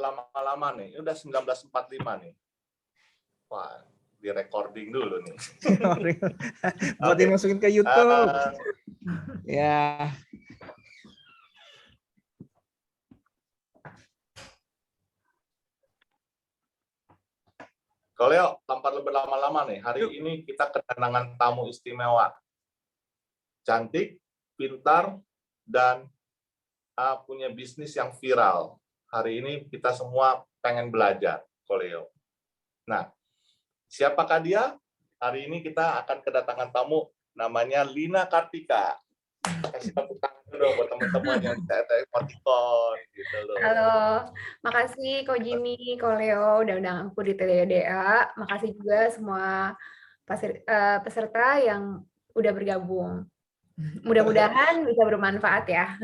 berlama-lama nih. Ini udah 19.45 nih. Wah, di recording dulu nih. Buat Oke. dimasukin ke YouTube. Ya. Koleo, tanpa berlama-lama nih. Hari ini kita kedatangan tamu istimewa. Cantik, pintar, dan punya bisnis yang viral. Hari ini kita semua pengen belajar, Koleo. Nah, siapakah dia? Hari ini kita akan kedatangan tamu namanya Lina Kartika. Kasih tepuk tangan dulu buat teman-teman yang saya emoticon gitu loh. Halo, makasih Ko Jimmy, Ko Leo udah undang aku di TDA. Makasih juga semua peserta yang udah bergabung. Mudah-mudahan bisa bermanfaat ya.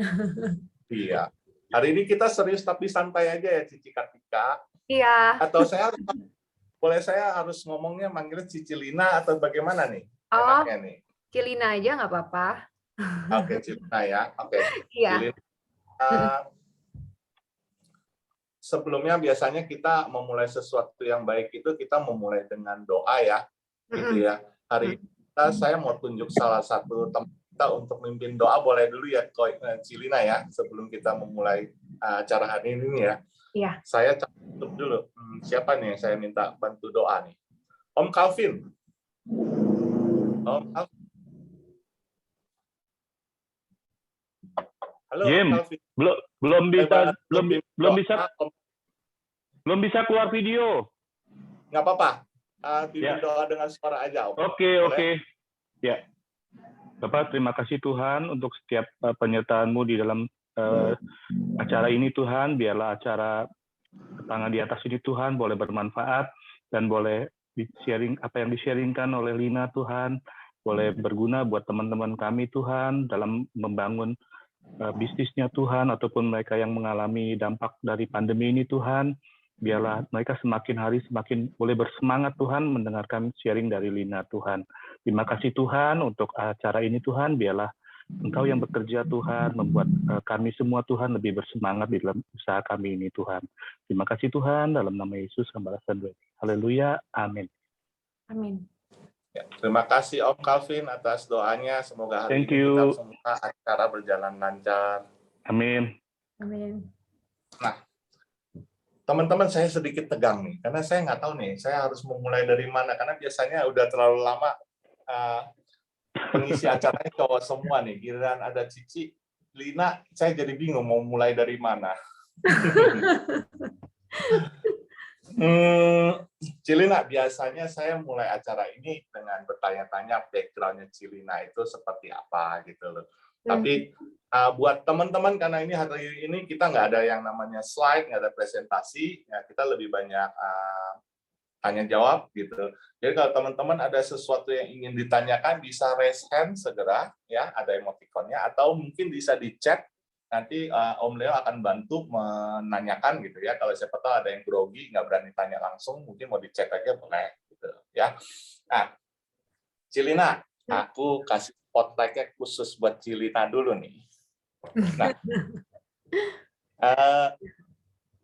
Iya. Hari ini kita serius tapi santai aja ya, Cici Kartika. Iya. Atau saya harus ngomongnya manggilnya Cici Lina atau bagaimana nih? Oh, enaknya nih. Cilina aja nggak apa-apa. Oke, Cilina ya. Oke. Iya. Sebelumnya biasanya kita memulai sesuatu yang baik itu kita memulai dengan doa ya, gitu ya. Hari ini saya mau tunjuk salah satu teman kita untuk memimpin doa. Boleh dulu ya, Cilina ya, sebelum kita memulai acara hari ini ya. Iya. Saya tutup dulu. Siapa nih yang saya minta bantu doa nih? Om Calvin. Om Calvin. Halo, Jim, Calvin. belum bisa keluar video. Nggak apa-apa. Pimpin doa dengan suara aja. Oke. Ya. Bapak, terima kasih Tuhan untuk setiap penyertaan-Mu di dalam acara ini Tuhan. Biarlah acara Tangan di Atas ini Tuhan boleh bermanfaat dan boleh di-sharing apa yang di-sharingkan oleh Lina Tuhan. Boleh berguna buat teman-teman kami Tuhan dalam membangun bisnisnya Tuhan, ataupun mereka yang mengalami dampak dari pandemi ini Tuhan. Biarlah mereka semakin hari semakin boleh bersemangat Tuhan mendengarkan sharing dari Lina Tuhan. Terima kasih Tuhan untuk acara ini Tuhan. Biarlah Engkau yang bekerja Tuhan, membuat kami semua Tuhan lebih bersemangat di dalam usaha kami ini Tuhan. Terima kasih Tuhan, dalam nama Yesus kami berdoa. Haleluya, amin. Amin. Ya, terima kasih Om Calvin atas doanya. Semoga hari ini kita semua acara berjalan lancar. Amin. Amin. Nah, teman-teman saya sedikit tegang nih, karena saya nggak tahu nih, saya harus memulai dari mana, karena biasanya udah terlalu lama pengisi acaranya cowok semua nih, giliran ada Cici, Lina, saya jadi bingung mau mulai dari mana. Cilina, biasanya saya mulai acara ini dengan bertanya-tanya background-nya Cilina itu seperti apa gitu loh. Tapi buat teman-teman, karena ini hari ini kita nggak ada yang namanya slide, nggak ada presentasi, ya kita lebih banyak tanya jawab gitu. Jadi kalau teman-teman ada sesuatu yang ingin ditanyakan, bisa raise hand segera, ya ada emoticonnya, atau mungkin bisa di chat. Nanti Om Leo akan bantu menanyakan gitu ya. Kalau siapa tahu ada yang grogi, nggak berani tanya langsung, mungkin mau di chat aja boleh gitu ya. Nah, Cilina, aku kasih spotlight-nya khusus buat Cilina dulu nih. Nah,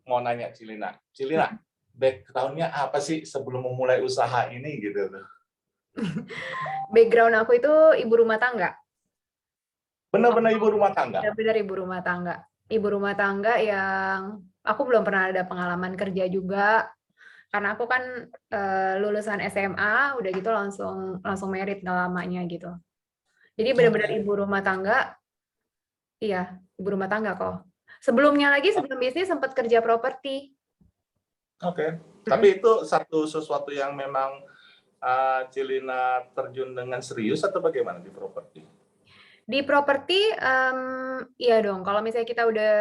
mau nanya Cilina, background-nya apa sih sebelum memulai usaha ini gitu? Background aku itu ibu rumah tangga. Benar-benar ibu rumah tangga? Benar-benar ibu rumah tangga. Ibu rumah tangga yang aku belum pernah ada pengalaman kerja juga. Karena aku kan lulusan SMA, udah gitu langsung merit nggak lamanya gitu. Jadi benar-benar ibu rumah tangga. Iya, ibu rumah tangga kok. Sebelumnya lagi, sebelum bisnis sempat kerja properti. Oke. Tapi itu sesuatu yang memang Cilina terjun dengan serius atau bagaimana di properti? Di properti, iya dong. Kalau misalnya kita udah,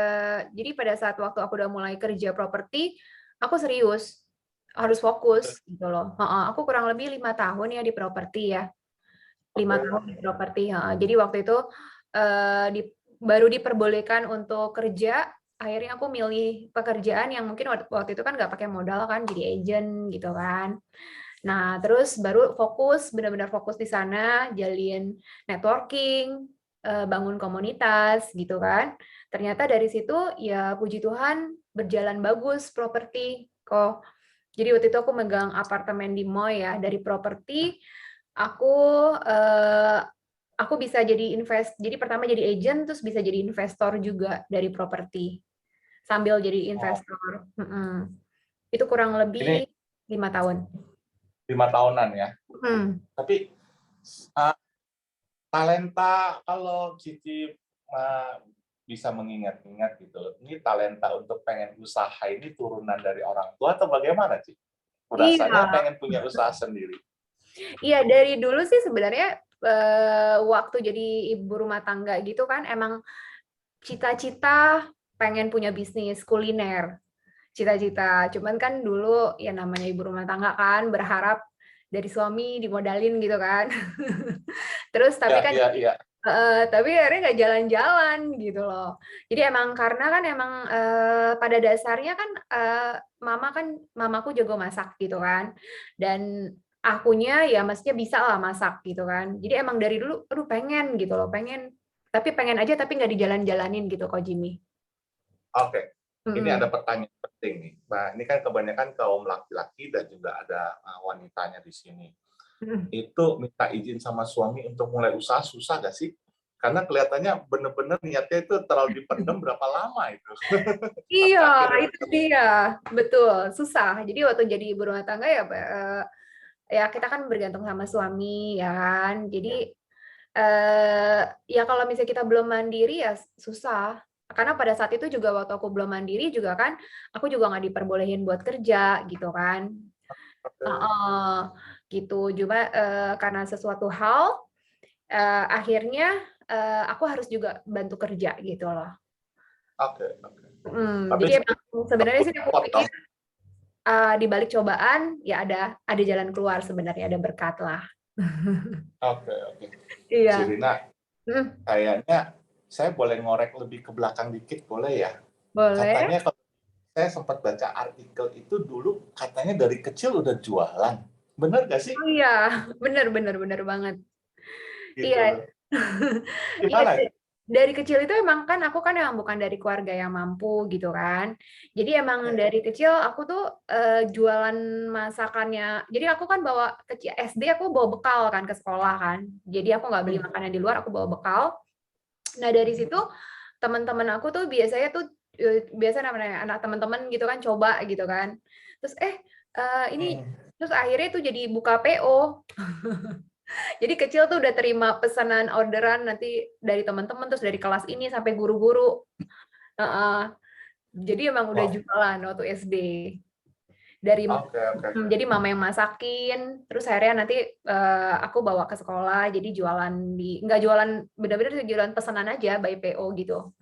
jadi pada saat waktu aku udah mulai kerja properti, aku serius, harus fokus gitu loh. Aku kurang lebih 5 tahun ya di properti ya, 5 tahun di properti. Jadi waktu itu baru diperbolehkan untuk kerja. Akhirnya aku milih pekerjaan yang mungkin waktu itu kan nggak pakai modal kan, jadi agent gitu kan. Nah, terus baru fokus, benar-benar fokus di sana, jalin networking, bangun komunitas, gitu kan. Ternyata dari situ, ya puji Tuhan, berjalan bagus properti kok. Jadi waktu itu aku megang apartemen di Moy ya, dari properti aku bisa jadi jadi pertama jadi agent, terus bisa jadi investor juga dari properti sambil jadi investor. Itu kurang lebih 5 tahun. 5 tahunan ya. Tapi talenta, kalau Cici bisa mengingat-ingat gitu loh, ini talenta untuk pengen usaha ini turunan dari orang tua atau bagaimana sih? Rasanya pengen punya usaha sendiri. Iya, dari dulu sih sebenarnya waktu jadi ibu rumah tangga gitu kan emang cita-cita pengen punya bisnis kuliner. Cita-cita. Cuman kan dulu ya namanya ibu rumah tangga kan berharap dari suami dimodalin gitu kan. Terus tapi kan tapi akhirnya nggak jalan-jalan gitu loh. Jadi emang karena kan emang pada dasarnya kan mamaku jago masak gitu kan. Dan akunya ya maksudnya bisa lah masak gitu kan. Jadi emang dari dulu aduh pengen gitu loh, pengen aja tapi nggak dijalan-jalanin gitu kok Jimmy. Oke. Ini ada pertanyaan penting nih. Nah, ini kan kebanyakan kaum laki-laki dan juga ada wanitanya di sini. Itu minta izin sama suami untuk mulai usaha susah gak sih? Karena kelihatannya bener-bener niatnya itu terlalu dipendam berapa lama itu. Iya, itu dia. Betul, susah. Jadi waktu jadi ibu rumah tangga ya kita kan bergantung sama suami ya kan. Jadi ya kalau misalnya kita belum mandiri ya susah. Karena pada saat itu juga waktu aku belum mandiri juga kan, aku juga nggak diperbolehin buat kerja gitu kan. Gitu. Cuma karena sesuatu hal akhirnya aku harus juga bantu kerja gitu loh. Jadi emang sebenarnya sih aku pikir di balik cobaan ya ada jalan keluar sebenarnya, ada berkat lah. Oke. Iya. Cirina, kayaknya saya boleh ngorek lebih ke belakang dikit, boleh ya? Boleh. Katanya kalau saya sempat baca artikel itu dulu katanya dari kecil udah jualan. Bener gak sih? Oh iya, bener banget. Gitu. Iya. Gimana? Iya, dari kecil itu emang kan aku kan emang bukan dari keluarga yang mampu gitu kan. Jadi emang dari kecil aku tuh jualan masakannya. Jadi aku kan bawa kecil SD aku bawa bekal kan ke sekolah kan. Jadi aku nggak beli makanan di luar, aku bawa bekal. Nah dari situ teman-teman aku tuh biasanya namanya anak teman-teman gitu kan coba gitu kan. Terus ini terus akhirnya tuh jadi buka PO. Jadi kecil tuh udah terima pesanan orderan nanti dari teman-teman terus dari kelas ini sampai guru-guru. Jadi emang udah jualan waktu SD. Jadi mama yang masakin, terus akhirnya nanti aku bawa ke sekolah, jadi nggak jualan benar-benar jualan pesanan aja by PO gitu.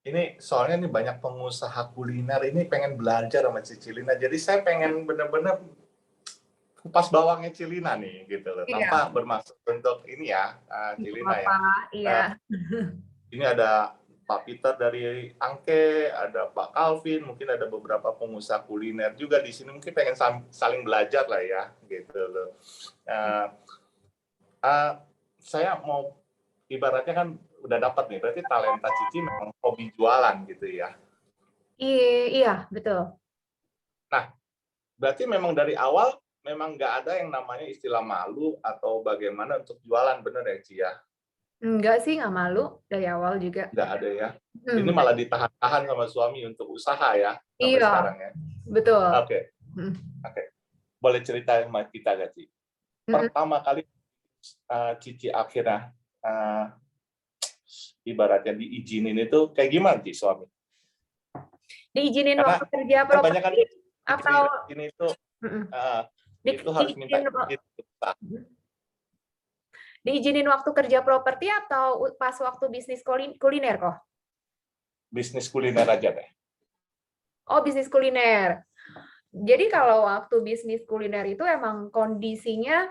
Ini soalnya nih banyak pengusaha kuliner ini pengen belajar sama Cicilina, jadi saya pengen bener-bener kupas bawangnya Cilina nih gitu loh, tanpa bermaksud untuk ini ya Cilina ya. Iya. Ini ada Pak Peter dari Angke, ada Pak Calvin, mungkin ada beberapa pengusaha kuliner juga di sini, mungkin pengen saling belajar lah ya, gitu loh. Saya mau ibaratnya kan udah dapat nih, berarti talenta Cici memang hobi jualan gitu ya? Iya, betul. Nah, berarti memang dari awal memang nggak ada yang namanya istilah malu atau bagaimana untuk jualan, bener ya Ci ya? Enggak sih, nggak malu dari awal juga. Nggak ada ya. Ini malah ditahan-tahan sama suami untuk usaha ya sampai sekarang ya. Betul. Oke. Boleh cerita sama kita nggak Ci? Pertama kali Cici akhirnya ibaratnya diizinin itu kayak gimana Ci suami? Diizinin waktu kerja properti atau ini itu harus minta izin. Diizinin waktu kerja properti atau pas waktu bisnis kuliner kok? Bisnis kuliner aja deh. Oh, bisnis kuliner. Jadi kalau waktu bisnis kuliner itu emang kondisinya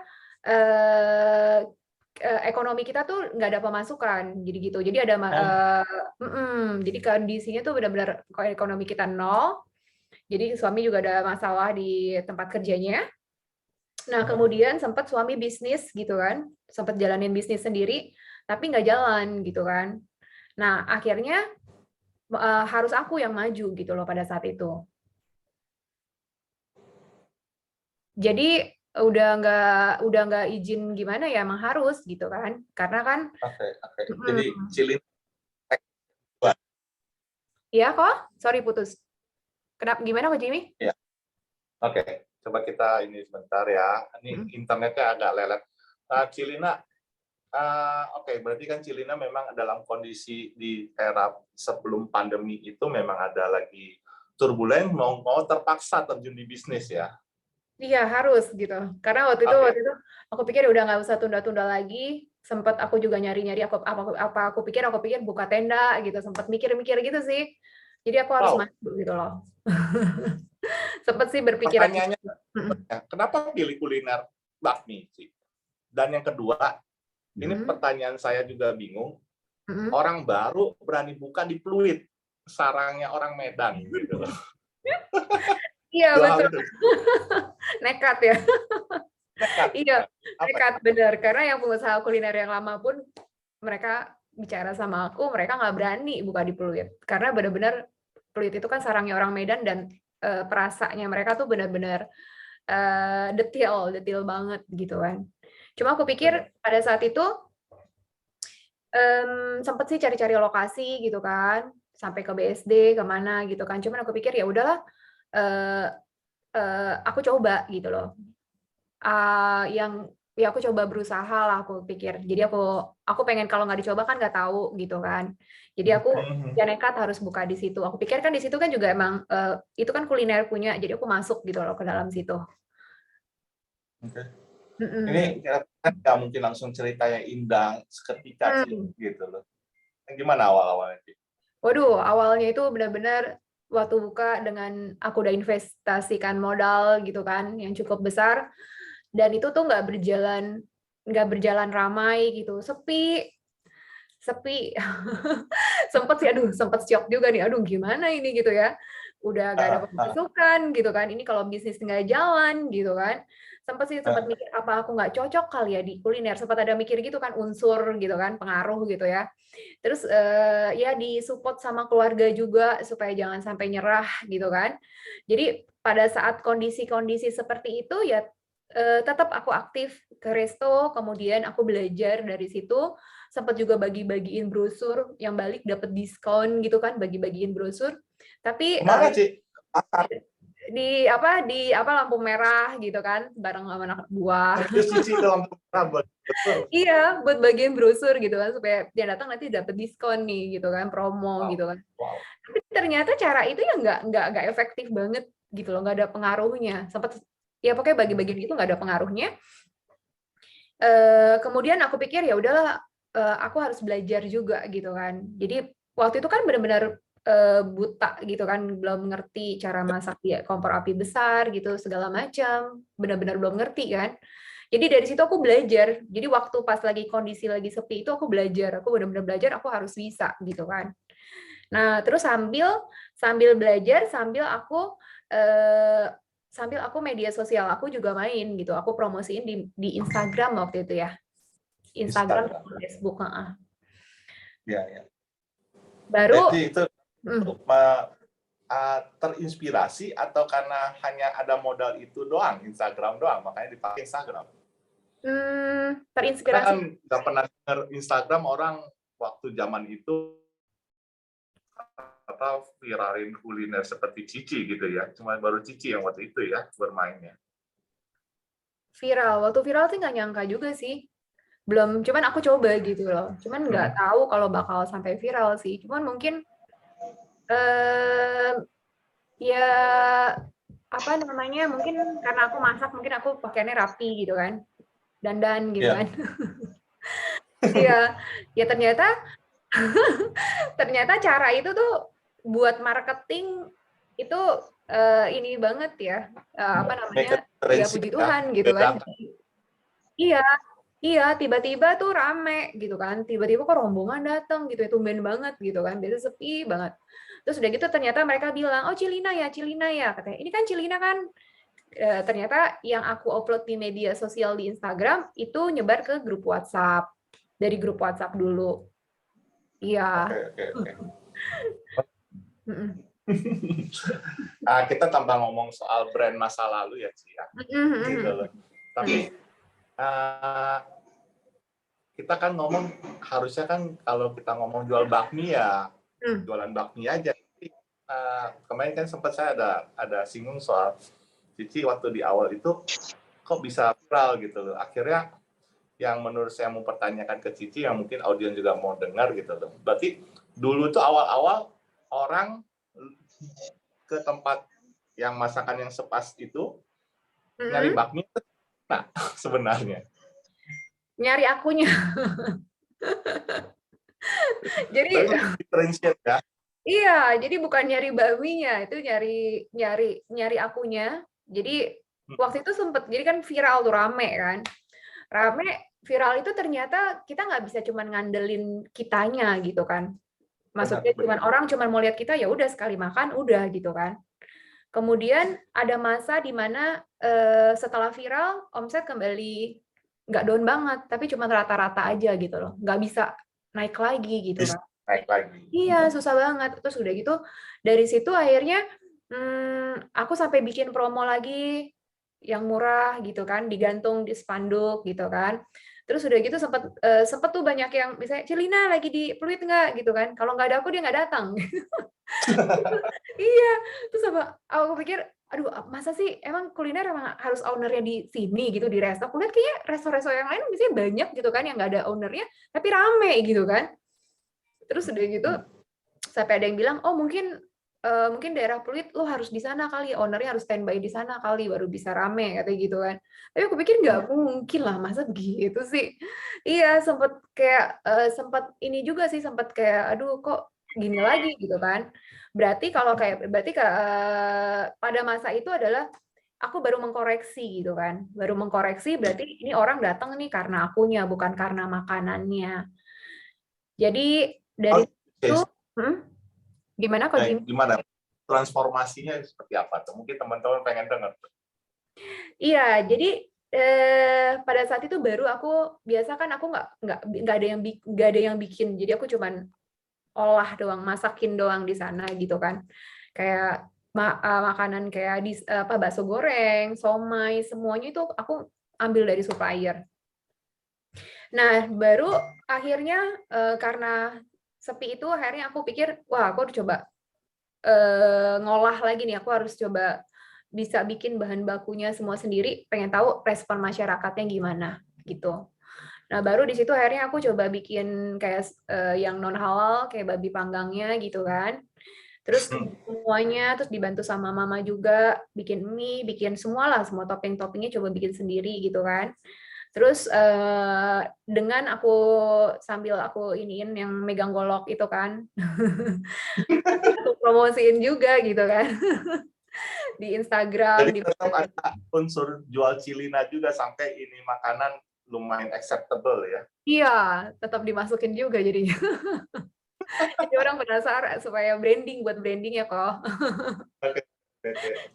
ekonomi kita tuh nggak ada pemasukan, jadi gitu. Jadi ada jadi kondisinya tuh benar-benar ekonomi kita nol. Jadi suami juga ada masalah di tempat kerjanya. Nah, kemudian sempat suami bisnis gitu kan, sempat jalanin bisnis sendiri, tapi nggak jalan gitu kan. Nah, akhirnya harus aku yang maju gitu loh pada saat itu. Jadi udah nggak izin gimana ya, emang harus gitu kan, karena kan Oke. Jadi Cilina. Iya kok, sorry putus. Kenapa? Gimana kok Jimmy? Ya. Oke, coba kita ini sebentar ya. Ini internetnya agak lelet. Cilina, oke, berarti kan Cilina memang dalam kondisi di era sebelum pandemi itu memang ada lagi turbulen, mau terpaksa terjun di bisnis ya. Iya harus gitu. Karena waktu itu aku pikir udah nggak usah tunda-tunda lagi. Sempat aku juga nyari-nyari aku pikir buka tenda gitu. Sempat mikir-mikir gitu sih. Jadi aku harus masuk gitu loh. Sempat sih berpikiran. Pertanyaannya, kenapa pilih kuliner bakmi sih? Dan yang kedua, ini pertanyaan saya juga bingung. Orang baru berani buka di Pluit, sarangnya orang Medan gitu. Iya betul. Nekat ya. Iya, nekat benar. Karena yang pengusaha kuliner yang lama pun mereka bicara sama aku, mereka nggak berani buka di Pluit. Karena benar-benar Pluit itu kan sarangnya orang Medan dan perasanya mereka tuh benar-benar detail banget gitu kan. Cuma aku pikir pada saat itu sempet sih cari-cari lokasi gitu kan, sampai ke BSD kemana gitu kan. Cuman aku pikir ya udahlah, aku coba gitu loh. Aku coba berusaha lah, aku pikir. Jadi aku pengen kalau nggak dicoba kan nggak tahu gitu kan. Jadi aku ya nekat harus buka di situ. Aku pikir kan di situ kan juga emang itu kan kuliner punya. Jadi aku masuk gitu loh ke dalam situ. Oke. Ini kan nggak mungkin langsung cerita yang indah seketika sih gitu loh. Gimana awal-awalnya? Waduh, awalnya itu benar-benar waktu buka dengan aku udah investasikan modal gitu kan yang cukup besar. Dan itu tuh nggak berjalan ramai gitu, sepi sempet shock juga nih, aduh gimana ini gitu ya, udah nggak ada pemasukan gitu kan, ini kalau bisnis nggak jalan gitu kan, sempat mikir apa aku nggak cocok kali ya di kuliner, sempat ada mikir gitu kan, unsur gitu kan, pengaruh gitu ya. Terus ya disupport sama keluarga juga supaya jangan sampai nyerah gitu kan. Jadi pada saat kondisi-kondisi seperti itu ya tetap aku aktif ke resto, kemudian aku belajar dari situ, sempat juga bagi-bagiin brosur, yang balik dapat diskon gitu kan, bagi-bagiin brosur. Tapi kemana Ci? di lampu merah gitu kan, bareng sama anak buah. Iya, buat bagian brosur gitu kan, supaya dia datang nanti dapat diskon nih gitu kan, promo gitu kan. Tapi ternyata cara itu ya nggak efektif banget gitu loh, nggak ada pengaruhnya. Sempat ya pokoknya bagi-bagian itu nggak ada pengaruhnya. Kemudian aku pikir ya udahlah, aku harus belajar juga gitu kan. Jadi waktu itu kan benar-benar buta gitu kan, belum ngerti cara masak ya kompor api besar gitu segala macam, benar-benar belum ngerti kan. Jadi dari situ aku belajar. Jadi waktu pas lagi kondisi lagi sepi itu aku belajar, aku benar-benar belajar, aku harus bisa gitu kan. Nah terus sambil belajar, sambil aku media sosial aku juga main gitu. Aku promosiin di Instagram waktu itu ya. Instagram. Dan Facebook. Ya. Baru jadi itu terinspirasi atau karena hanya ada modal itu doang, Instagram doang, makanya dipakai Instagram? Terinspirasi. Kita kan nggak pernah dengar Instagram orang waktu zaman itu atau viralin kuliner seperti Cici gitu ya, cuma baru Cici yang waktu itu ya bermainnya. Waktu viral sih nggak nyangka juga sih, belum, cuman aku coba gitu loh, cuman nggak tahu kalau bakal sampai viral sih, cuman mungkin ya apa namanya, mungkin karena aku masak, mungkin aku pakainya rapi gitu kan, dandan gitu kan. Ya ternyata cara itu tuh buat marketing itu ini banget ya, apa namanya, ya puji Tuhan gitu kan. Iya, tiba-tiba tuh rame gitu kan, tiba-tiba kok rombongan datang gitu ya, tumben banget gitu kan, biasa sepi banget. Terus udah gitu ternyata mereka bilang, oh Cilina ya, katanya, ini kan Cilina kan. Ternyata yang aku upload di media sosial di Instagram itu nyebar ke grup WhatsApp, dari grup WhatsApp dulu. Iya. Oke. Kita tambah ngomong soal brand masa lalu ya, Ci, ya. Gitu loh. Tapi kita kan ngomong, harusnya kan kalau kita ngomong jual bakmi ya jualan bakmi aja. Kemarin kan sempat saya ada singgung soal Cici waktu di awal itu kok bisa viral gitu loh. Akhirnya yang menurut saya mau pertanyakan ke Cici, yang mungkin audiens juga mau dengar gitu loh. Berarti dulu tuh awal-awal orang ke tempat yang masakan yang sepas itu nyari bakmi, nah sebenarnya nyari akunya. Jadi differentiate ya. iya, jadi bukan nyari bakminya, itu nyari akunya. Jadi waktu itu sempet, jadi kan viral tuh, rame kan. Rame, viral itu ternyata kita nggak bisa cuman ngandelin kitanya gitu kan. Maksudnya orang cuman mau lihat kita, ya udah sekali makan udah gitu kan. Kemudian ada masa di mana setelah viral omset kembali nggak down banget, tapi cuma rata-rata aja gitu loh, nggak bisa naik lagi gitu kan. Naik lagi. Iya, susah banget. Terus udah gitu, dari situ akhirnya aku sampai bikin promo lagi yang murah gitu kan, digantung di spanduk gitu kan. Terus udah gitu sempet tuh banyak yang misalnya, Cilina lagi di Pluit nggak gitu kan. Kalau nggak ada aku dia nggak datang. Iya, terus aku pikir, aduh masa sih emang kuliner emang harus ownernya di sini gitu, di resto. Aku lihat kayaknya resto-resto yang lain misalnya banyak gitu kan yang nggak ada ownernya, tapi rame gitu kan. Terus udah gitu sampai ada yang bilang, oh mungkin daerah Pluit lo harus di sana kali, ownernya harus standby di sana kali baru bisa rame katanya gitu kan. Tapi aku pikir nggak mungkin lah, masa begitu sih. Iya, sempat ini juga sih, sempat kayak aduh kok gini lagi gitu kan. Berarti pada masa itu adalah aku baru mengkoreksi gitu kan. Baru mengkoreksi berarti ini orang datang nih karena akunya, bukan karena makanannya. Jadi dari itu gimana kok Jimmy? Gimana transformasinya seperti apa tuh? Mungkin teman-teman pengen dengar. Iya, jadi pada saat itu baru aku biasa kan aku nggak ada yang bikin, jadi aku cuman olah doang, masakin doang di sana gitu kan, kayak makanan kayak bakso goreng, somai, semuanya itu aku ambil dari supplier. Nah baru akhirnya karena sepi itu, akhirnya aku pikir wah aku harus coba ngolah lagi nih, aku harus coba bisa bikin bahan bakunya semua sendiri, pengen tahu respon masyarakatnya gimana gitu. Nah baru di situ akhirnya aku coba bikin kayak yang non halal kayak babi panggangnya gitu kan. Terus semuanya, terus dibantu sama mama juga, bikin mie, bikin semua topping-toppingnya coba bikin sendiri gitu kan. Terus dengan sambil aku iniin yang megang golok itu kan, aku promosiin juga gitu kan. Di Instagram. Jadi tetap ada unsur jual Cilina juga sampai ini makanan lumayan acceptable ya. Iya, tetap dimasukin juga jadinya. Jadi orang penasaran supaya buat branding ya kok. Oke.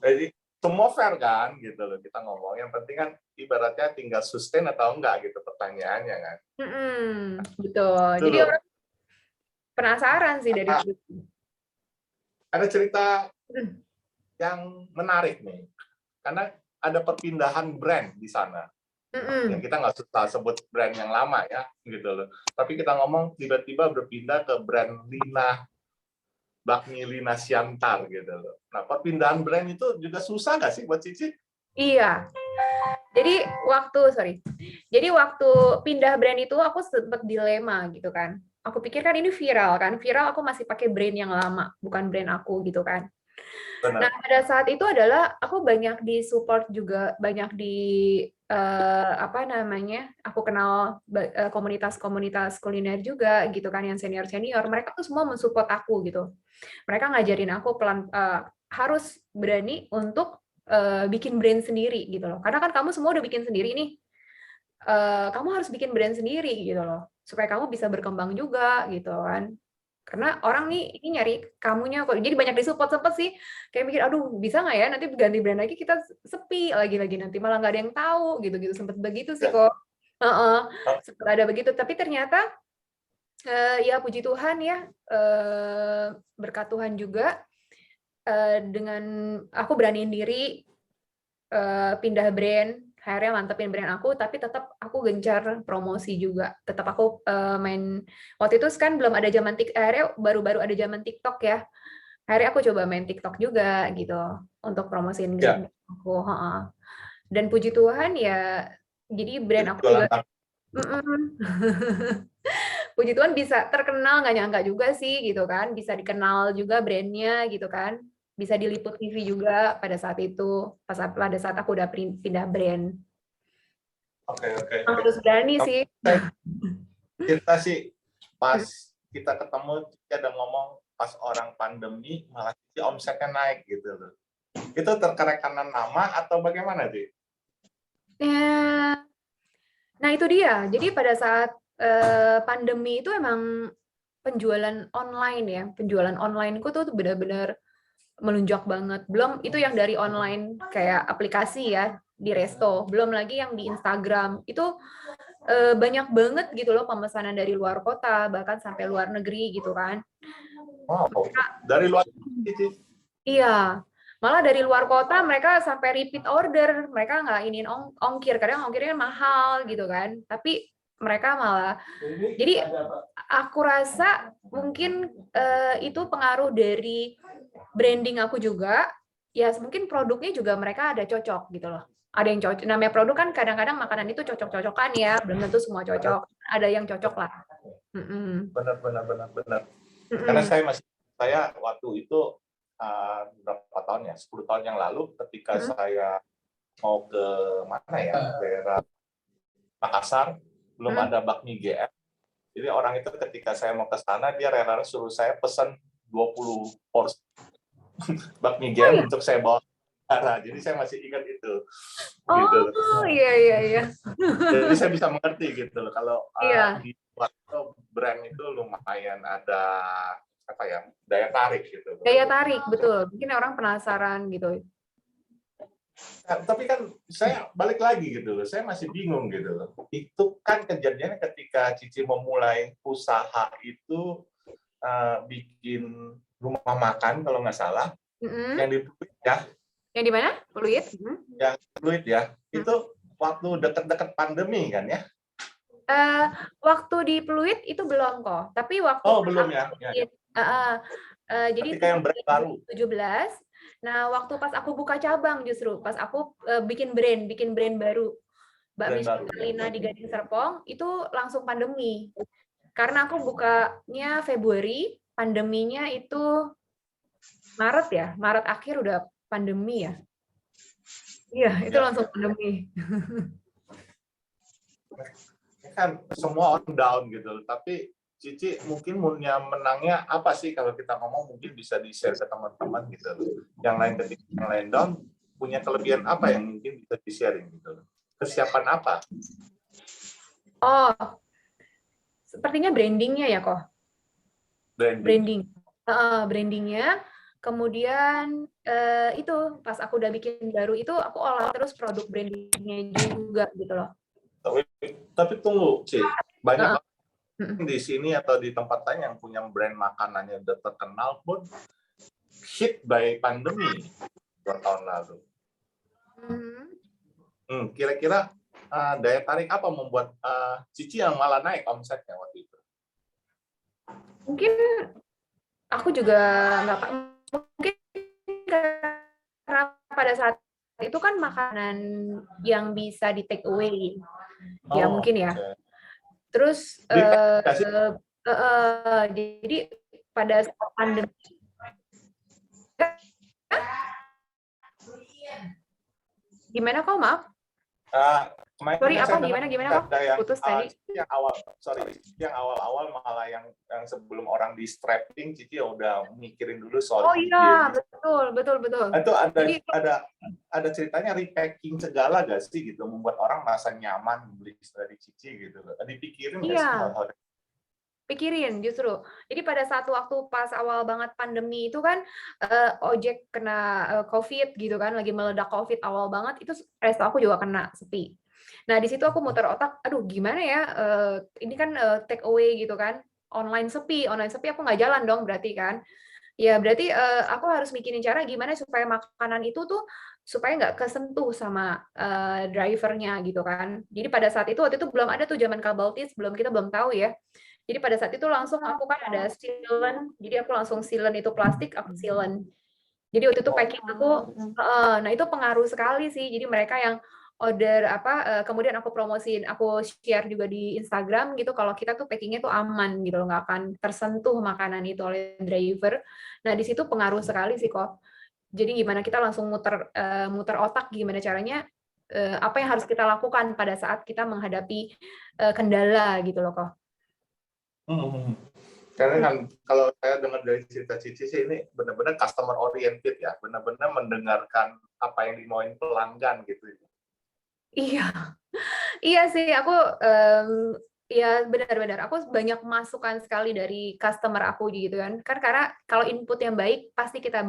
Jadi semua fair kan gitu loh kita ngomong. Yang penting kan ibaratnya tinggal sustain atau enggak gitu pertanyaannya kan. Betul. Jadi orang penasaran sih dari itu. Ada cerita yang menarik nih, karena ada perpindahan brand di sana. Yang kita nggak suka sebut brand yang lama ya, gitu loh. Tapi kita ngomong tiba-tiba berpindah ke brand Lina, Bakmi Lina Siantar gitu loh. Nah perpindahan brand itu juga susah nggak sih buat Cici? Iya. Jadi waktu pindah brand itu aku sempat dilema gitu kan. Aku pikir kan ini viral kan, viral aku masih pakai brand yang lama, bukan brand aku gitu kan. Benar. Nah pada saat itu adalah aku banyak di support juga, banyak di aku kenal komunitas kuliner juga gitu kan, yang senior mereka tuh semua mensupport aku gitu. Mereka ngajarin aku harus berani untuk bikin brand sendiri gitu loh, karena kan kamu semua udah bikin sendiri nih, kamu harus bikin brand sendiri gitu loh, supaya kamu bisa berkembang juga gitu kan. Karena orang nih ini nyari kamunya kok, jadi banyak disupport sih, kayak mikir aduh bisa nggak ya nanti ganti brand lagi kita sepi lagi nanti malah nggak ada yang tahu gitu sempet begitu sih kok. Sempet ada begitu, tapi ternyata Ya puji Tuhan ya, berkat Tuhan juga, dengan aku beraniin diri pindah brand, akhirnya mantepin brand aku, tapi tetap aku gencar promosi juga. Tetap aku main, waktu itu kan belum ada zaman akhirnya baru-baru ada zaman TikTok ya. Akhirnya aku coba main TikTok juga gitu untuk promosiin brand aku. Dan puji Tuhan ya, jadi brand aku juga puji Tuhan bisa terkenal, nggak nyangka juga sih gitu kan, bisa dikenal juga brandnya gitu kan, bisa diliput TV juga pada saat itu, pada saat aku udah pindah brand. Oke. Harus berani sih. Kita sih pas kita ketemu kita ada ngomong pas orang pandemi malah omsetnya naik gitu loh. Itu terkait karena nama atau bagaimana sih? Nah itu dia. Jadi pada saat pandemi itu emang penjualan online ya, penjualan onlineku tuh benar-benar melunjak banget. Belum itu yang dari online kayak aplikasi ya di resto, belum lagi yang di Instagram. Itu banyak banget gitu loh pemesanan dari luar kota, bahkan sampai luar negeri gitu kan. Wow, dari luar negeri. Iya, malah dari luar kota mereka sampai repeat order, mereka nggak iniin ongkir, kadang ongkirnya mahal gitu kan. Tapi mereka malah, jadi aku rasa mungkin itu pengaruh dari branding aku juga, ya mungkin produknya juga mereka ada cocok gitu loh. Ada yang cocok, namanya produk kan kadang-kadang makanan itu cocok-cocokan ya, belum tentu semua cocok. Ada yang cocok lah. Benar. Karena saya waktu itu berapa tahun ya, 10 tahun yang lalu ketika saya mau ke mana ya, daerah Makassar, belum ada bakmi GM. Jadi orang itu ketika saya mau ke sana, dia rela suruh saya pesan 20 porsi bakmi GM untuk saya bawa ke negara. Jadi saya masih ingat itu. Gitu. Iya. Jadi saya bisa mengerti gitu loh. Kalau di waktu brand itu lumayan ada apa ya, daya tarik gitu. Daya tarik, betul. Mungkin orang penasaran gitu. Nah, tapi kan saya balik lagi gitu loh, saya masih bingung gitu loh. Itu kan kejadiannya ketika Cici memulai usaha itu bikin rumah makan kalau nggak salah, yang di Pluit ya. Yang di mana? Pluit? Yang Pluit ya. Itu waktu deket-deket pandemi kan ya? Waktu di Pluit itu belum kok, tapi waktu belum ya. Jadi ketika yang brand baru 17. Nah, waktu pas aku buka cabang justru pas aku bikin brand baru Bakmi Lina di Gading Serpong itu langsung pandemi. Karena aku bukanya Februari, pandeminya itu Maret ya, Maret akhir udah pandemi ya. Iya, itu langsung pandemi. Kan semua on down gitu, tapi Cici mungkin punya menangnya apa sih kalau kita ngomong, mungkin bisa di-share ke teman-teman gitu. Yang lain ketika yang lain down punya kelebihan apa yang mungkin bisa di-sharing gitu. Kesiapan apa? Sepertinya brandingnya ya kok. Brandingnya. Kemudian itu pas aku udah bikin baru itu aku olah terus produk brandingnya juga gitu loh. Tapi tunggu, Ci. Banyak di sini atau di tempat lain yang punya brand makanannya udah terkenal pun hit by pandemi 2 tahun lalu. Kira-kira daya tarik apa membuat Cici yang malah naik omsetnya waktu itu? Mungkin aku juga nggak, mungkin karena pada saat itu kan makanan yang bisa di take away, ya mungkin ya. Terus jadi pada saat pandemi gimana kok, maaf? Sorry, apa gimana kok? Putus tadi. Yang awal-awal malah yang sebelum orang di strapping, Cici udah mikirin dulu soal iya, betul. Itu ada ceritanya repacking segala gak sih gitu, membuat orang merasa nyaman beli dari Cici gitu. Dipikirin nggak sih hal-hal? Pikirin justru. Jadi pada saat waktu pas awal banget pandemi itu kan ojek kena COVID gitu kan, lagi meledak COVID awal banget, itu resto aku juga kena sepi. Nah di situ aku muter otak, aduh gimana ya, ini kan take away gitu kan, online sepi aku nggak jalan dong berarti kan. Ya berarti aku harus mikirin cara gimana supaya makanan itu tuh supaya nggak kesentuh sama drivernya gitu kan. Jadi pada saat itu waktu itu belum ada tuh zaman bubble tea, kita belum tahu ya. Jadi pada saat itu langsung aku kan ada sealant, jadi aku langsung sealant itu plastik, aku sealant. Jadi waktu itu packing aku, nah itu pengaruh sekali sih. Jadi mereka yang order kemudian aku promosiin, aku share juga di Instagram gitu. Kalau kita tuh packingnya tuh aman gitu, nggak akan tersentuh makanan itu oleh driver. Nah di situ pengaruh sekali sih kok. Jadi gimana kita langsung muter otak gimana caranya, apa yang harus kita lakukan pada saat kita menghadapi kendala gitu loh kok. Karena kan kalau saya dengar dari cerita Cici sih ini benar-benar customer oriented ya, benar-benar mendengarkan apa yang dimauin pelanggan gitu. Iya, iya sih aku ya benar-benar aku banyak masukan sekali dari customer aku gitu kan. Karena kalau input yang baik pasti kita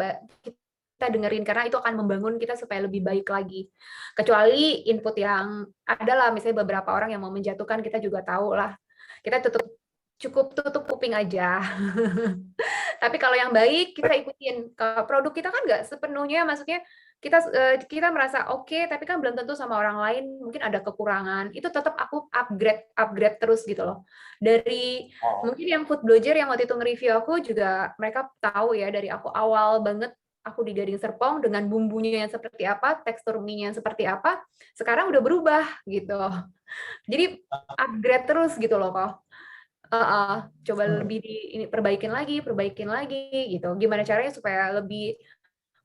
dengerin karena itu akan membangun kita supaya lebih baik lagi. Kecuali input yang adalah misalnya beberapa orang yang mau menjatuhkan, kita juga tahu lah. Kita cukup tutup kuping aja. Tapi kalau yang baik kita ikutin. Produk kita kan nggak sepenuhnya, maksudnya kita merasa oke, tapi kan belum tentu sama orang lain mungkin ada kekurangan. Itu tetap aku upgrade terus gitu loh. Dari mungkin yang food blogger yang waktu itu nge-review aku juga mereka tahu ya dari aku awal banget aku di Gading Serpong dengan bumbunya yang seperti apa, tekstur mie-nya yang seperti apa, sekarang udah berubah gitu. Jadi upgrade terus gitu loh kok. Coba lebih perbaikin lagi gitu. Gimana caranya supaya lebih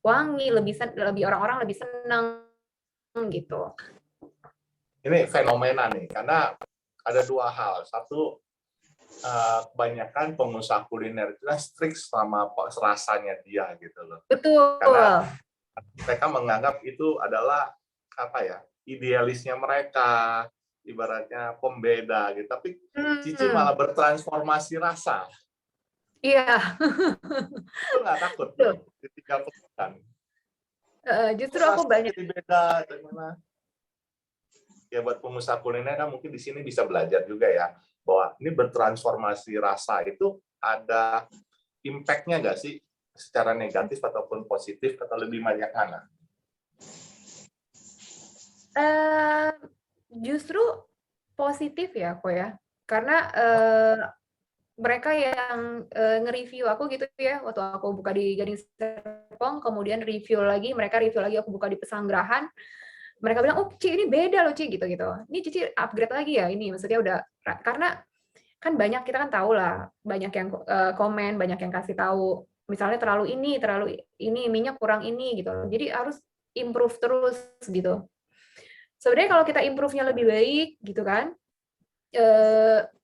wangi, lebih orang-orang lebih senang gitu. Ini fenomena nih, karena ada dua hal. Satu, kebanyakan pengusaha kuliner itu strict sama rasanya dia gitu loh. Betul. Karena mereka menganggap itu adalah idealisnya mereka, ibaratnya pembeda gitu. Tapi Cici malah bertransformasi rasa. Iya. Itu nggak takut ketika pesan. Justru aku banyak. Jadi beda gimana? Ya buat pengusaha kuliner kan mungkin di sini bisa belajar juga ya bahwa ini bertransformasi rasa itu ada impact-nya nggak sih secara negatif ataupun positif atau lebih banyak mana? Justru positif ya kok ya, karena mereka yang nge-review aku gitu ya, waktu aku buka di Gading Serpong, kemudian mereka review lagi aku buka di Pesanggerahan, mereka bilang, oh Ci ini beda loh Ci, gitu-gitu. Ini Cici upgrade lagi ya ini, maksudnya udah, karena kan banyak, kita kan tahu lah, banyak yang komen, banyak yang kasih tahu, misalnya terlalu ini, minyak kurang ini, gitu. Jadi harus improve terus gitu. Sebenarnya kalau kita improve-nya lebih baik gitu kan,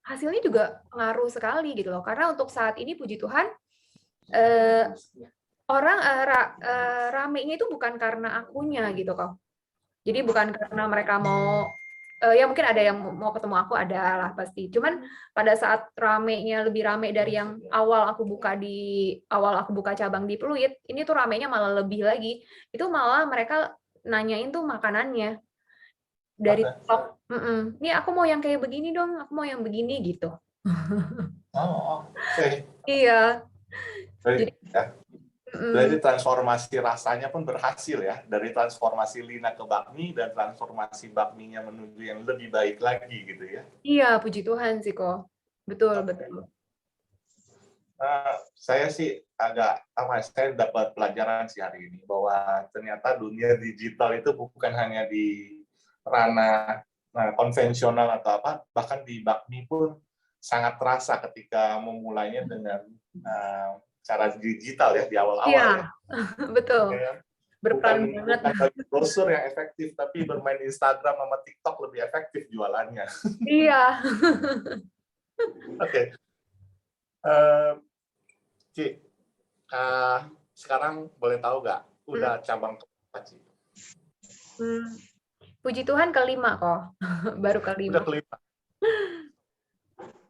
hasilnya juga pengaruh sekali gitu loh. Karena untuk saat ini puji Tuhan orang ramenya itu bukan karena akunya gitu kok. Jadi bukan karena mereka mau ya mungkin ada yang mau ketemu aku, ada lah pasti. Cuman pada saat ramenya lebih rame dari yang awal aku buka cabang di Pluit, ini tuh ramenya malah lebih lagi. Itu malah mereka nanyain tuh makanannya dari TikTok. Ini aku mau yang kayak begini dong, aku mau yang begini gitu. Iya. Jadi transformasi rasanya pun berhasil ya, dari transformasi Lina ke bakmi dan transformasi bakminya menuju yang lebih baik lagi gitu ya. Iya, puji Tuhan sih kok. Betul. Saya sih saya dapat pelajaran sih hari ini bahwa ternyata dunia digital itu bukan hanya di ranah konvensional atau apa, bahkan di bakmi pun sangat terasa ketika memulainya dengan cara digital ya di awal-awal ya. Betul. Ya. Berperan banget. Bukan brosur yang efektif, tapi bermain Instagram sama TikTok lebih efektif jualannya. Iya. Oke. Ci, sekarang boleh tahu nggak udah cabang keberapa, Ci? Puji Tuhan kelima kok. Baru kelima. Udah kelima.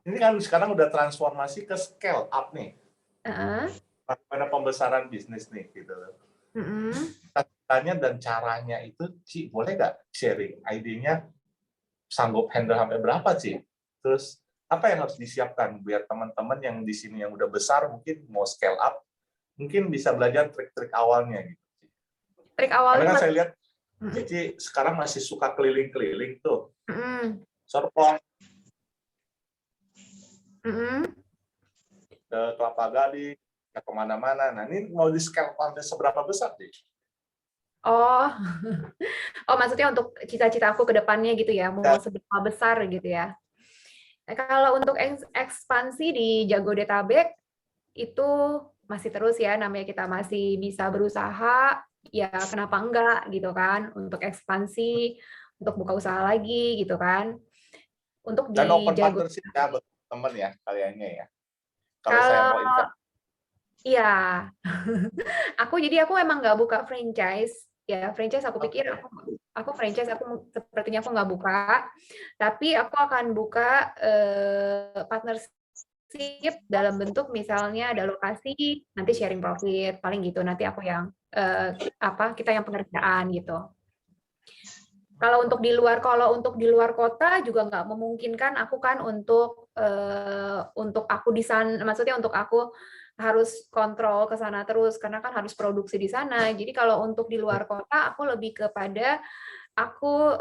Ini kan sekarang udah transformasi ke scale up nih. Bagaimana pembesaran bisnis nih gitu. Tanya dan caranya itu, Ci, boleh nggak sharing? ID-nya sanggup handle sampai berapa, Ci? Terus apa yang harus disiapkan biar teman-teman yang di sini yang udah besar mungkin mau scale up, mungkin bisa belajar trik-trik awalnya gitu. Trik Karena awalnya kan saya lihat Cici sekarang masih suka keliling-keliling tuh, surplus ke Kelapa Gading, ke kemana-mana. Nah ini mau di scale sampai seberapa besar sih? Oh, oh maksudnya untuk cita-cita aku ke depannya gitu ya, mau seberapa besar gitu ya. Kalau untuk ekspansi di Jabodetabek itu masih terus ya, namanya kita masih bisa berusaha, ya kenapa enggak gitu kan, untuk ekspansi, untuk buka usaha lagi gitu kan. Untuk di Dan open Jabodetabek. partnership ya buat teman ya kaliannya ya. Kalau saya mau invest. Iya, jadi aku emang nggak buka franchise ya. Franchise aku pikir aku franchise aku sepertinya aku nggak buka, tapi aku akan buka partnership dalam bentuk misalnya ada lokasi nanti sharing profit paling gitu. Nanti aku yang kita yang pengerjaan gitu. Kalau untuk di luar kota juga nggak memungkinkan aku kan untuk aku di sana, maksudnya untuk aku harus kontrol ke sana terus karena kan harus produksi di sana. Jadi kalau untuk di luar kota aku lebih kepada aku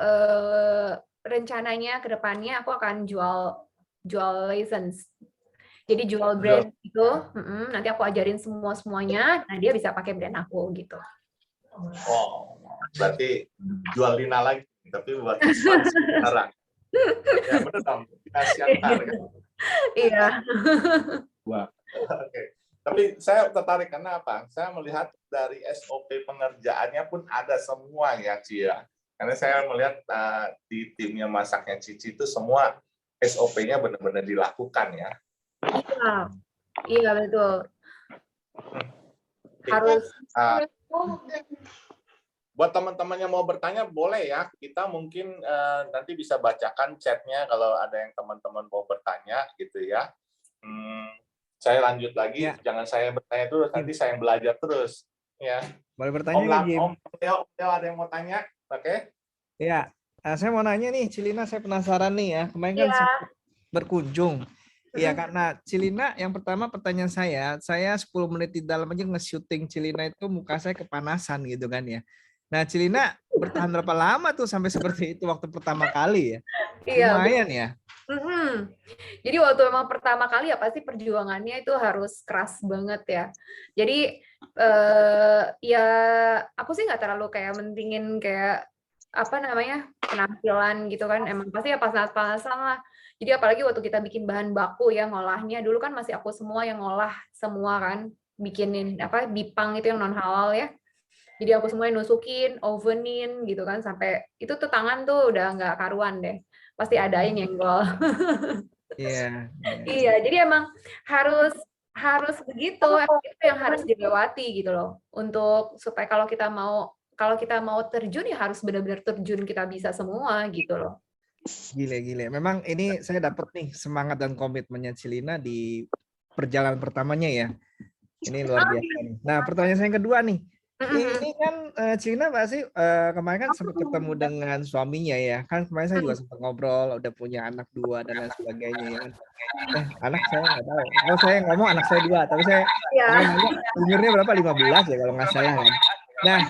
rencananya ke depannya aku akan jual license. Jadi jual brand itu, nanti aku ajarin semuanya, nah dia bisa pakai brand aku gitu. Oh, berarti jual Lina lagi, tapi buat ekspansi sekarang. Ya benar dong, dikasih antar kan. Iya. Wah, oke. Tapi saya tertarik karena apa? Saya melihat dari SOP pengerjaannya pun ada semua ya, Cia. Karena saya melihat di timnya masaknya Cici itu semua SOP-nya benar-benar dilakukan ya. Iya betul. Harus. Buat teman-teman yang mau bertanya boleh ya, kita mungkin nanti bisa bacakan chatnya kalau ada yang teman-teman mau bertanya gitu ya. Saya lanjut lagi, jangan saya bertanya terus, nanti saya belajar terus. Ya. Boleh bertanya Jim? Om Leo ada yang mau tanya? Oke? Ya, saya mau nanya nih, Cilina, saya penasaran nih ya. Kemarin kan sempat berkunjung. Iya, karena Cilina, yang pertama pertanyaan saya 10 menit di dalam aja nge-shooting Cilina itu muka saya kepanasan gitu kan ya. Nah, Cilina bertahan berapa lama tuh sampai seperti itu waktu pertama kali ya? Lumayan ya. Jadi waktu memang pertama kali ya pasti perjuangannya itu harus keras banget ya. Jadi ya aku sih nggak terlalu kayak mentingin kayak apa namanya penampilan gitu kan. Emang pasti ya panas-panasan lah. Jadi apalagi waktu kita bikin bahan baku ya ngolahnya dulu kan masih aku semua yang ngolah semua kan, bikinin apa bipang itu yang non halal ya. Jadi aku semuanya nusukin, ovenin gitu kan sampai itu tuh tangan tuh udah nggak karuan deh. Pasti ada yang nyenggol. Iya. Iya, jadi emang harus begitu, itu yang harus dilewati gitu loh. Untuk supaya kalau kita mau terjun ya harus benar-benar terjun kita bisa semua gitu loh. Gile. Memang ini saya dapat nih semangat dan komitmennya Cilina di perjalanan pertamanya ya. Ini luar biasa nih. Nah, pertanyaan saya yang kedua nih. Ini kan Cilina pasti kemarin kan sempat ketemu dengan suaminya ya. Kan kemarin saya juga sempat ngobrol, udah punya anak 2 dan lain sebagainya ya kan. Anak saya nggak tahu. Kalau saya ngomong anak saya 2, tapi saya umurnya berapa? 15 ya kalau nggak salah kan. Nah,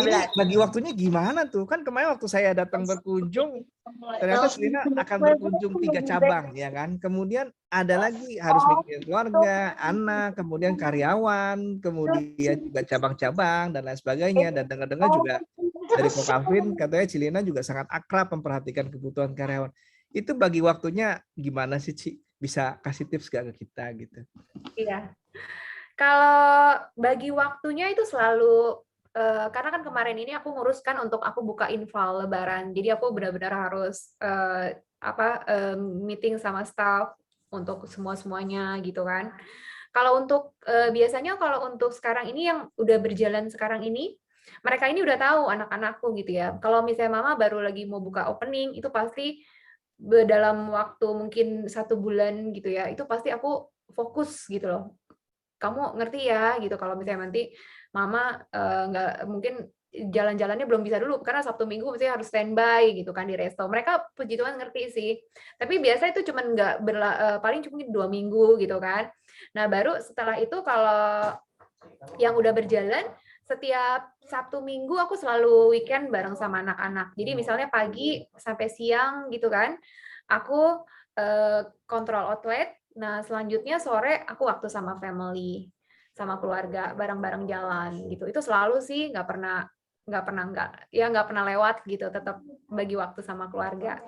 ini bagi waktunya gimana tuh? Kan kemarin waktu saya datang berkunjung, ternyata Cilina akan berkunjung 3 cabang, ya kan? Kemudian ada lagi harus mikirin keluarga, anak, kemudian karyawan, kemudian juga cabang-cabang dan lain sebagainya. Dan dengar-dengar juga dari Ko Calvin katanya Cilina juga sangat akrab memperhatikan kebutuhan karyawan. Itu bagi waktunya gimana sih, Ci? Bisa kasih tips gak ke kita gitu? Iya. Kalau bagi waktunya itu selalu karena kan kemarin ini aku nguruskan untuk aku buka infal lebaran. Jadi aku benar-benar harus meeting sama staff untuk semuanya gitu kan. Kalau untuk biasanya kalau untuk sekarang ini yang udah berjalan sekarang ini, mereka ini udah tahu anak-anakku gitu ya. Kalau misalnya mama baru lagi mau buka opening, itu pasti dalam waktu mungkin 1 bulan gitu ya, itu pasti aku fokus gitu loh. Kamu ngerti ya gitu kalau misalnya nanti Mama nggak mungkin jalan-jalannya belum bisa dulu karena Sabtu Minggu mesti harus standby gitu kan di resto. Mereka puji Tuhan ngerti sih. Tapi biasa itu cuman nggak paling cuma 2 minggu gitu kan. Nah, baru setelah itu kalau yang udah berjalan setiap Sabtu Minggu aku selalu weekend bareng sama anak-anak. Jadi misalnya pagi sampai siang gitu kan. Aku kontrol outlet. Nah, selanjutnya sore aku waktu sama family, sama keluarga, bareng-bareng jalan gitu. Itu selalu sih, nggak pernah lewat gitu, tetap bagi waktu sama keluarga.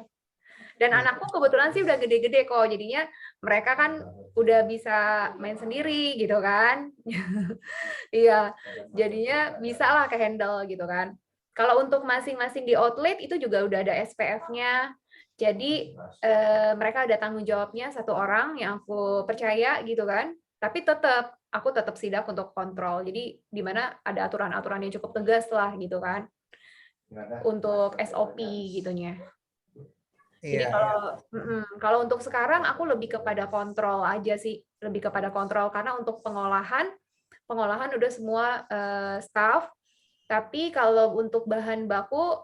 Dan anakku kebetulan sih udah gede-gede kok, jadinya mereka kan udah bisa main sendiri gitu kan. Iya, jadinya bisa lah ke-handle gitu kan. Kalau untuk masing-masing di outlet itu juga udah ada SPF-nya. Jadi mereka ada tanggung jawabnya 1 orang yang aku percaya gitu kan. Tapi aku tetap sidak untuk kontrol. Jadi di mana ada aturan-aturan yang cukup tegas lah gitu kan. Untuk SOP gitunya. Jadi kalau untuk sekarang aku lebih kepada kontrol aja sih, lebih kepada kontrol karena untuk pengolahan udah semua staff. Tapi kalau untuk bahan baku,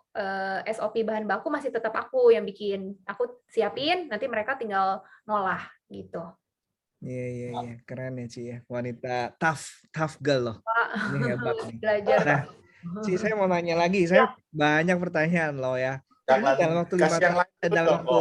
SOP bahan baku masih tetap aku yang bikin. Aku siapin, nanti mereka tinggal ngolah gitu. Iya, keren ya Ci ya. Wanita tough girl loh. Ini hebat nih. Belajar. Nah, Ci, saya mau nanya lagi. Saya banyak pertanyaan loh ya. Ini dalam waktu 5 tahun, dalam waktu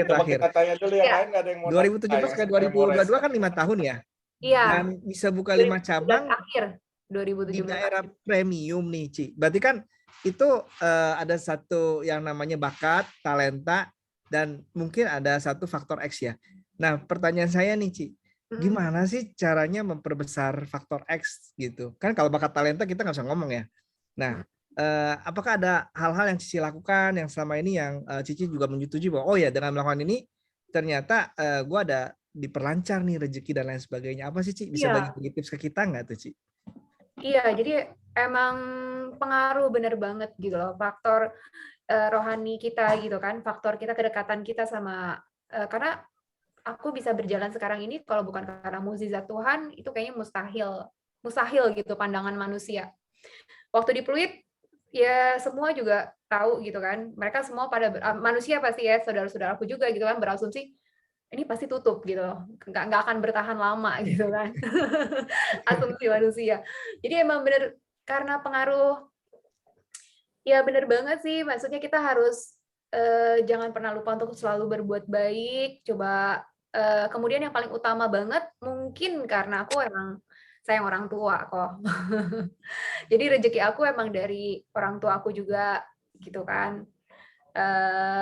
terakhir. Tanya dulu yang lain nggak ada yang mau 2017 ke 2022 kan 5 tahun ya. Iya. Dan bisa buka 5 cabang akhir 2017. Di daerah premium nih, Ci. Berarti kan itu ada satu yang namanya bakat, talenta, dan mungkin ada satu faktor X ya. Nah, pertanyaan saya nih, Ci, gimana sih caranya memperbesar faktor X gitu? Kan kalau bakat talenta kita nggak usah ngomong ya. Nah, apakah ada hal-hal yang Cici lakukan yang selama ini yang Cici juga menyetujui bahwa oh ya dengan melakukan ini ternyata gue ada diperlancar nih rezeki dan lain sebagainya. Apa sih, Ci? Bisa bagi tips ke kita nggak tuh, Ci? Iya, jadi emang pengaruh bener banget gitu loh, faktor rohani kita gitu kan, faktor kita kedekatan kita sama, karena aku bisa berjalan sekarang ini kalau bukan karena mukjizat Tuhan, itu kayaknya mustahil gitu pandangan manusia. Waktu di Pluit, ya semua juga tahu gitu kan, mereka semua pada, manusia pasti ya, saudara-saudaraku juga gitu kan, berasumsi, ini pasti tutup gitu loh, nggak akan bertahan lama gitu kan. Asumsi manusia. Jadi emang bener karena pengaruh, ya bener banget sih, maksudnya kita harus jangan pernah lupa untuk selalu berbuat baik, coba kemudian yang paling utama banget mungkin karena aku emang sayang orang tua kok. Jadi rezeki aku emang dari orang tua aku juga gitu kan.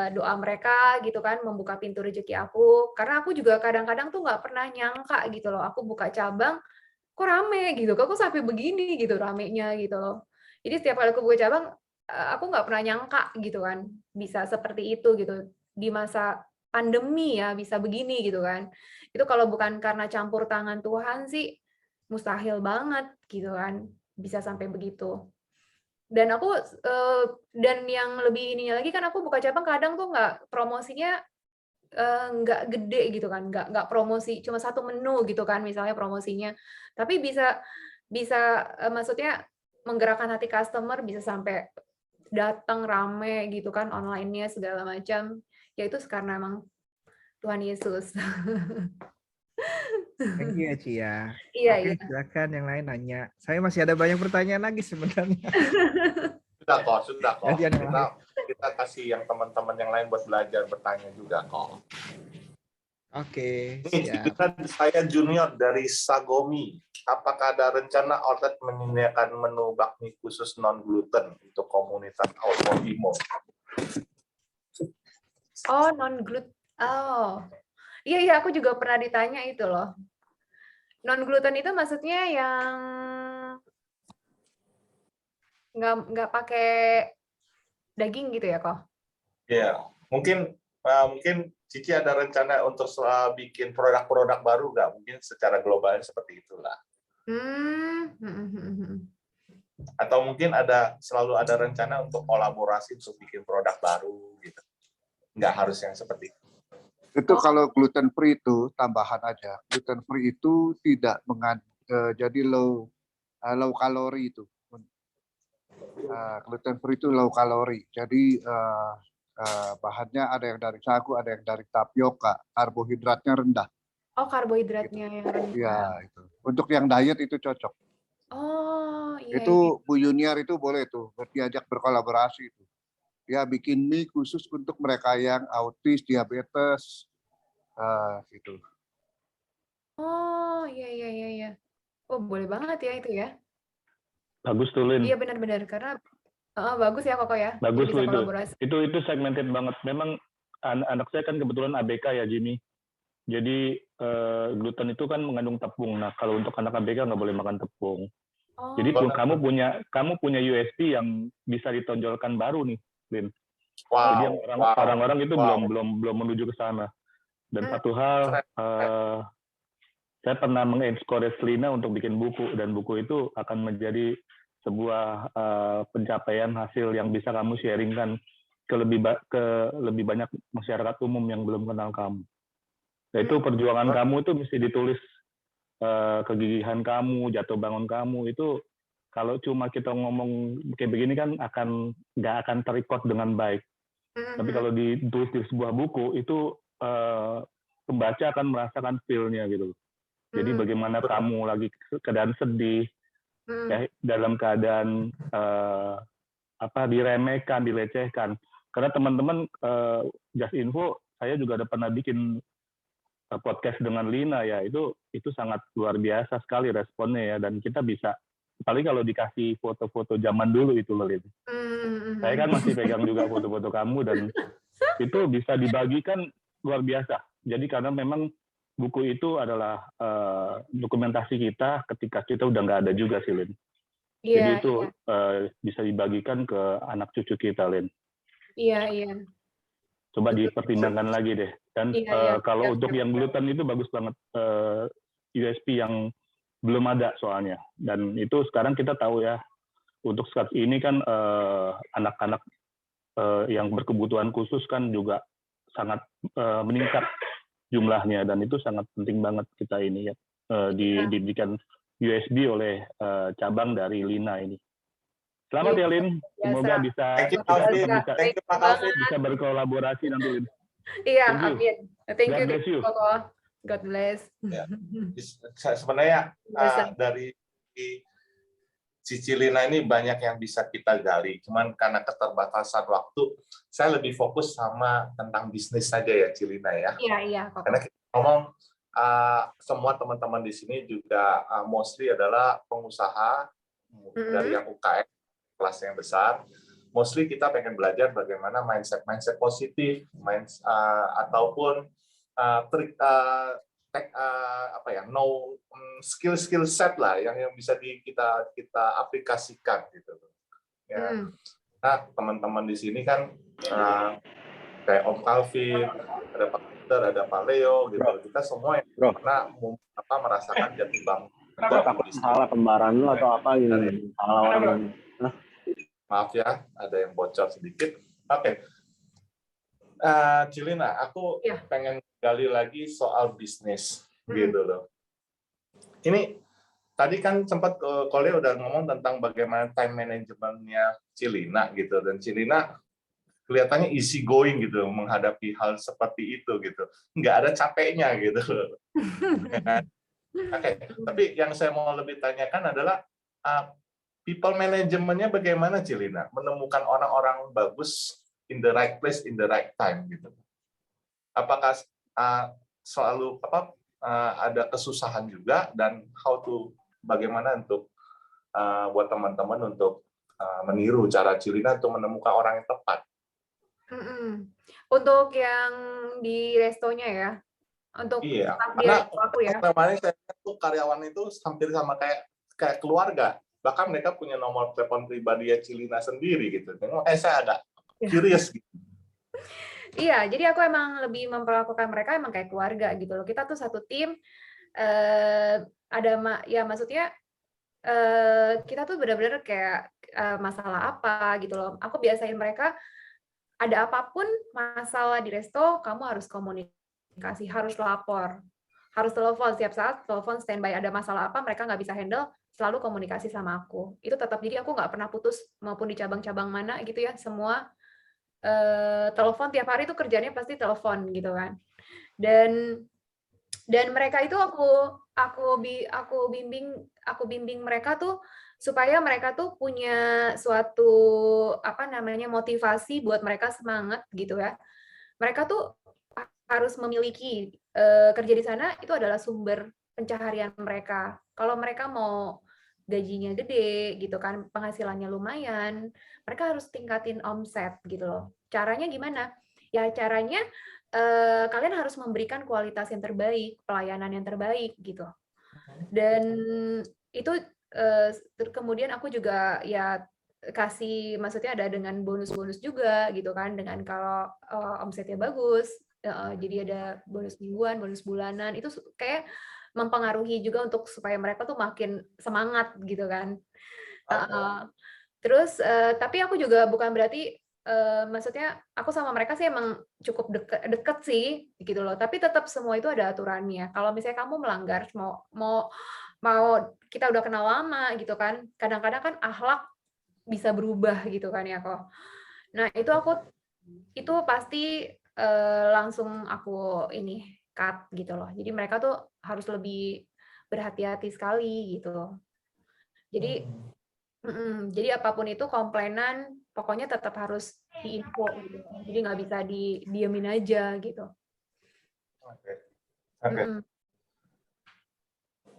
Doa mereka gitu kan membuka pintu rezeki aku, karena aku juga kadang-kadang tuh nggak pernah nyangka gitu loh, aku buka cabang kok rame gitu, kok sampai begini gitu ramenya gitu loh. Jadi setiap kali aku buka cabang, aku nggak pernah nyangka gitu kan bisa seperti itu gitu di masa pandemi ya bisa begini gitu kan. Itu kalau bukan karena campur tangan Tuhan sih mustahil banget gitu kan bisa sampai begitu. Dan aku dan yang lebih ininya lagi kan aku buka cabang kadang tuh nggak promosinya nggak gede gitu kan, nggak promosi cuma 1 menu gitu kan misalnya promosinya, tapi bisa maksudnya menggerakkan hati customer bisa sampai datang rame gitu kan online-nya segala macam, ya itu karena emang Tuhan Yesus. Thank you ya, Ci ya. Iya, Oke, silakan yang lain nanya. Saya masih ada banyak pertanyaan lagi sebenarnya. Sudah kok. Kita kasih yang teman-teman yang lain buat belajar bertanya juga kok. Oke, Ini siap. saya Junior dari Sagomi. Apakah ada rencana outlet menyediakan menu bakmi khusus non-gluten untuk komunitas Autoimo? Oh, non-gluten. Oh. Iya, aku juga pernah ditanya itu loh. Non-gluten itu maksudnya yang nggak pakai daging gitu ya, kok? Iya, mungkin Cici ada rencana untuk bikin produk-produk baru nggak? Mungkin secara global seperti itulah. Atau mungkin selalu ada rencana untuk kolaborasi untuk bikin produk baru gitu. Nggak harus yang seperti itu. Itu kalau gluten free itu tambahan aja. Gluten free itu tidak mengandung jadi low kalori itu. Gluten free itu low kalori. Jadi bahannya ada yang dari sagu, ada yang dari tapioka. Karbohidratnya rendah. Oh, karbohidratnya yang rendah. Iya, itu. Untuk yang diet itu cocok. Oh, iya. Itu Bu Yuniar itu boleh tuh diajak berkolaborasi itu. Dia bikin mie khusus untuk mereka yang autis, diabetes, gitu. Oh, iya. Oh, boleh banget ya itu ya. Bagus tuh, Lin. Iya, benar-benar. Karena bagus ya, Koko ya. Bagus Dia tuh bisa kolaborasi. itu segmented banget. Memang anak saya kan kebetulan ABK ya, Jimmy. Jadi gluten itu kan mengandung tepung. Nah, kalau untuk anak ABK nggak boleh makan tepung. Oh, Jadi kamu punya USP yang bisa ditonjolkan baru nih, Lin. Jadi orang-orang itu belum menuju ke sana. Dan satu hal, saya pernah mengencourage Lina untuk bikin buku, dan buku itu akan menjadi sebuah pencapaian hasil yang bisa kamu sharingkan ke lebih banyak masyarakat umum yang belum kenal kamu. Nah, itu perjuangan kamu itu mesti ditulis, kegigihan kamu, jatuh bangun kamu itu. Kalau cuma kita ngomong kayak begini kan nggak akan terrecord dengan baik. Tapi kalau ditulis di sebuah buku itu pembaca akan merasakan feel-nya gitu. Jadi bagaimana kamu lagi keadaan sedih, ya, dalam keadaan diremehkan, dilecehkan. Karena teman-teman just info, saya juga ada pernah bikin podcast dengan Lina ya, itu sangat luar biasa sekali responnya ya, dan kita bisa, apalagi kalau dikasih foto-foto zaman dulu itu Lin. Saya kan masih pegang juga foto-foto kamu, dan itu bisa dibagikan luar biasa. Jadi karena memang buku itu adalah dokumentasi kita ketika kita udah nggak ada juga sih, Lin. Jadi itu bisa dibagikan ke anak cucu kita, Lin. Iya. Coba dipertimbangkan lagi deh. Dan kalau untuk yang gluten itu bagus banget, USP yang belum ada soalnya. Dan itu sekarang kita tahu ya, untuk saat ini kan anak-anak yang berkebutuhan khusus kan juga sangat meningkat jumlahnya, dan itu sangat penting banget kita ini ya diberikan USB oleh cabang dari Lina ini. Selamat ya, Lin. Semoga bisa berkolaborasi nanti, Lin. Iya, amin. Thank you. God bless. Ya. Sebenarnya dari Cici Lina ini banyak yang bisa kita gali. Cuman karena keterbatasan waktu, saya lebih fokus sama tentang bisnis saja ya, Cilina ya. Iya. Karena kita ngomong semua teman-teman di sini juga mostly adalah pengusaha dari yang UKM kelas yang besar. Mostly kita pengen belajar bagaimana mindset positif, ataupun trik skill set lah yang bisa kita aplikasikan gitu. Ya. Nah, teman-teman di sini kan kayak Om Calvin, ada Pak Peter, ada Pak Leo gitu. Kita semua yang pernah merasakan jatuh bangun. Takut salah kembaran lu atau apa gitu. Salah orang. Maaf ya, ada yang bocor sedikit. Oke. Cilina, aku pengen gali lagi soal bisnis gitu loh. Ini tadi kan sempat Kole udah ngomong tentang bagaimana time managementnya Cilina gitu, dan Cilina kelihatannya easy going gitu menghadapi hal seperti itu gitu, nggak ada capeknya gitu. Oke, tapi yang saya mau lebih tanyakan adalah people managementnya bagaimana Cilina menemukan orang-orang bagus in the right place in the right time gitu. Apakah selalu ada kesusahan juga, dan bagaimana untuk buat teman-teman untuk meniru cara Cilina untuk menemukan orang yang tepat. Untuk yang di restonya ya, untuk karena kemarin saya lihat tuh karyawan itu hampir sama kayak keluarga, bahkan mereka punya nomor telepon pribadi Cilina sendiri gitu. Makanya saya agak curious gitu. Iya, jadi aku emang lebih memperlakukan mereka emang kayak keluarga gitu loh. Kita tuh satu tim, maksudnya kita tuh benar-benar kayak masalah apa gitu loh. Aku biasain mereka, ada apapun masalah di resto, kamu harus komunikasi, harus lapor, harus telepon setiap saat, telepon standby, ada masalah apa mereka nggak bisa handle, selalu komunikasi sama aku. Itu tetap, jadi aku nggak pernah putus maupun di cabang-cabang mana gitu ya, semua telepon tiap hari, itu kerjanya pasti telepon gitu kan. Dan mereka itu aku bimbing mereka tuh supaya mereka tuh punya suatu motivasi buat mereka semangat gitu ya. Mereka tuh harus memiliki kerja di sana itu adalah sumber pencaharian mereka. Kalau mereka mau gajinya gede gitu kan, penghasilannya lumayan, mereka harus tingkatin omset gitu loh. Caranya gimana? Ya caranya kalian harus memberikan kualitas yang terbaik, pelayanan yang terbaik gitu. Dan itu kemudian aku juga ya kasih, maksudnya ada dengan bonus-bonus juga gitu kan, dengan kalau omsetnya bagus, jadi ada bonus mingguan, bonus bulanan, itu kayak mempengaruhi juga untuk supaya mereka tuh makin semangat gitu kan. Terus tapi aku juga bukan berarti maksudnya aku sama mereka sih emang cukup deket sih gitu loh, tapi tetap semua itu ada aturannya. Kalau misalnya kamu melanggar, mau kita udah kenal lama gitu kan, kadang-kadang kan akhlak bisa berubah gitu kan ya kok. Nah itu pasti langsung aku ini cut gitu loh. Jadi mereka tuh harus lebih berhati-hati sekali gitu. Jadi apapun itu komplainan, pokoknya tetap harus diinfo gitu. Jadi nggak bisa didiemin aja gitu. Oke.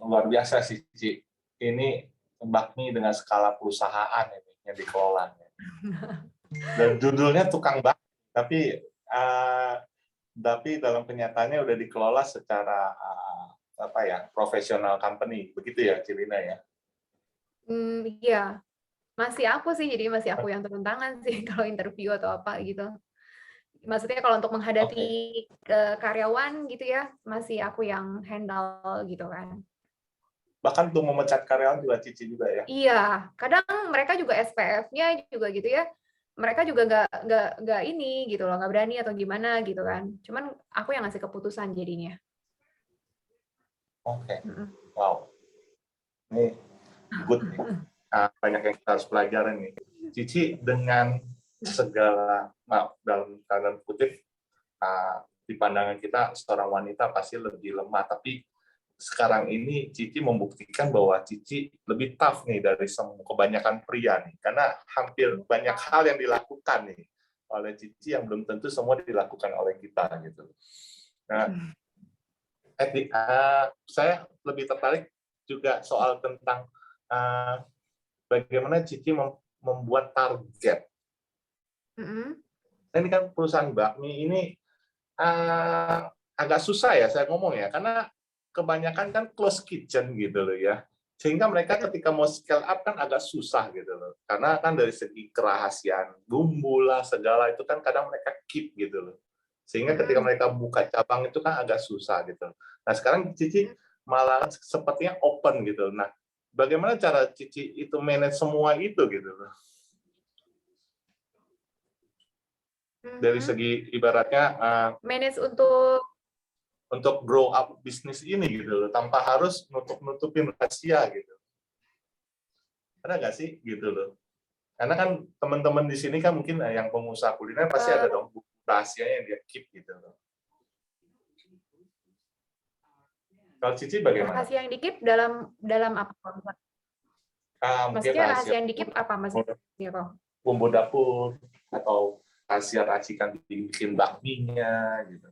Luar biasa sih, Ci. Ini bakmi dengan skala perusahaan ini yang dikelola. Dan judulnya tukang bakmi, tapi dalam kenyataannya udah dikelola secara profesional company, begitu ya, Cilina ya? Iya, masih aku sih, jadi masih aku yang turun tangan sih kalau interview atau apa gitu. Maksudnya kalau untuk menghadapi karyawan gitu ya, masih aku yang handle gitu kan. Bahkan untuk memecat karyawan juga Cici juga ya? Iya, kadang mereka juga SPF-nya juga gitu ya. Mereka juga nggak ini gitu loh, nggak berani atau gimana gitu kan. Cuman aku yang ngasih keputusan jadinya. Oke. Wow. Ini good nih. Banyak yang kita harus pelajarin nih. Cici dengan segala, dalam tanda kutip, di pandangan kita seorang wanita pasti lebih lemah, tapi sekarang ini Cici membuktikan bahwa Cici lebih tough nih dari kebanyakan pria nih, karena hampir banyak hal yang dilakukan nih oleh Cici yang belum tentu semua dilakukan oleh kita gitu. Nah, saya lebih tertarik juga soal tentang bagaimana Cici membuat target. Ini kan perusahaan bakmi ini agak susah ya saya ngomong ya, karena kebanyakan kan close kitchen gitu loh ya, sehingga mereka ketika mau scale up kan agak susah gitu loh, karena kan dari segi kerahasiaan bumbu lah segala itu kan kadang mereka keep gitu loh, sehingga ketika mereka buka cabang itu kan agak susah gitu. Nah sekarang Cici malah sepertinya open gitu. Nah bagaimana cara Cici itu manage semua itu gitu loh? Dari segi ibaratnya manage untuk grow up bisnis ini gitu loh, tanpa harus nutupin rahasia gitu. Ada nggak sih gitu loh? Karena kan teman-teman di sini kan mungkin yang pengusaha kuliner pasti ada dong rahasianya yang dia keep gitu loh. Kalau Cici bagaimana? Rahasia yang dikip dalam apa? Maksudnya rahasia yang dikip apa maksudnya kok? Bumbu dapur atau rahasia racikan bikin bakminya gitu.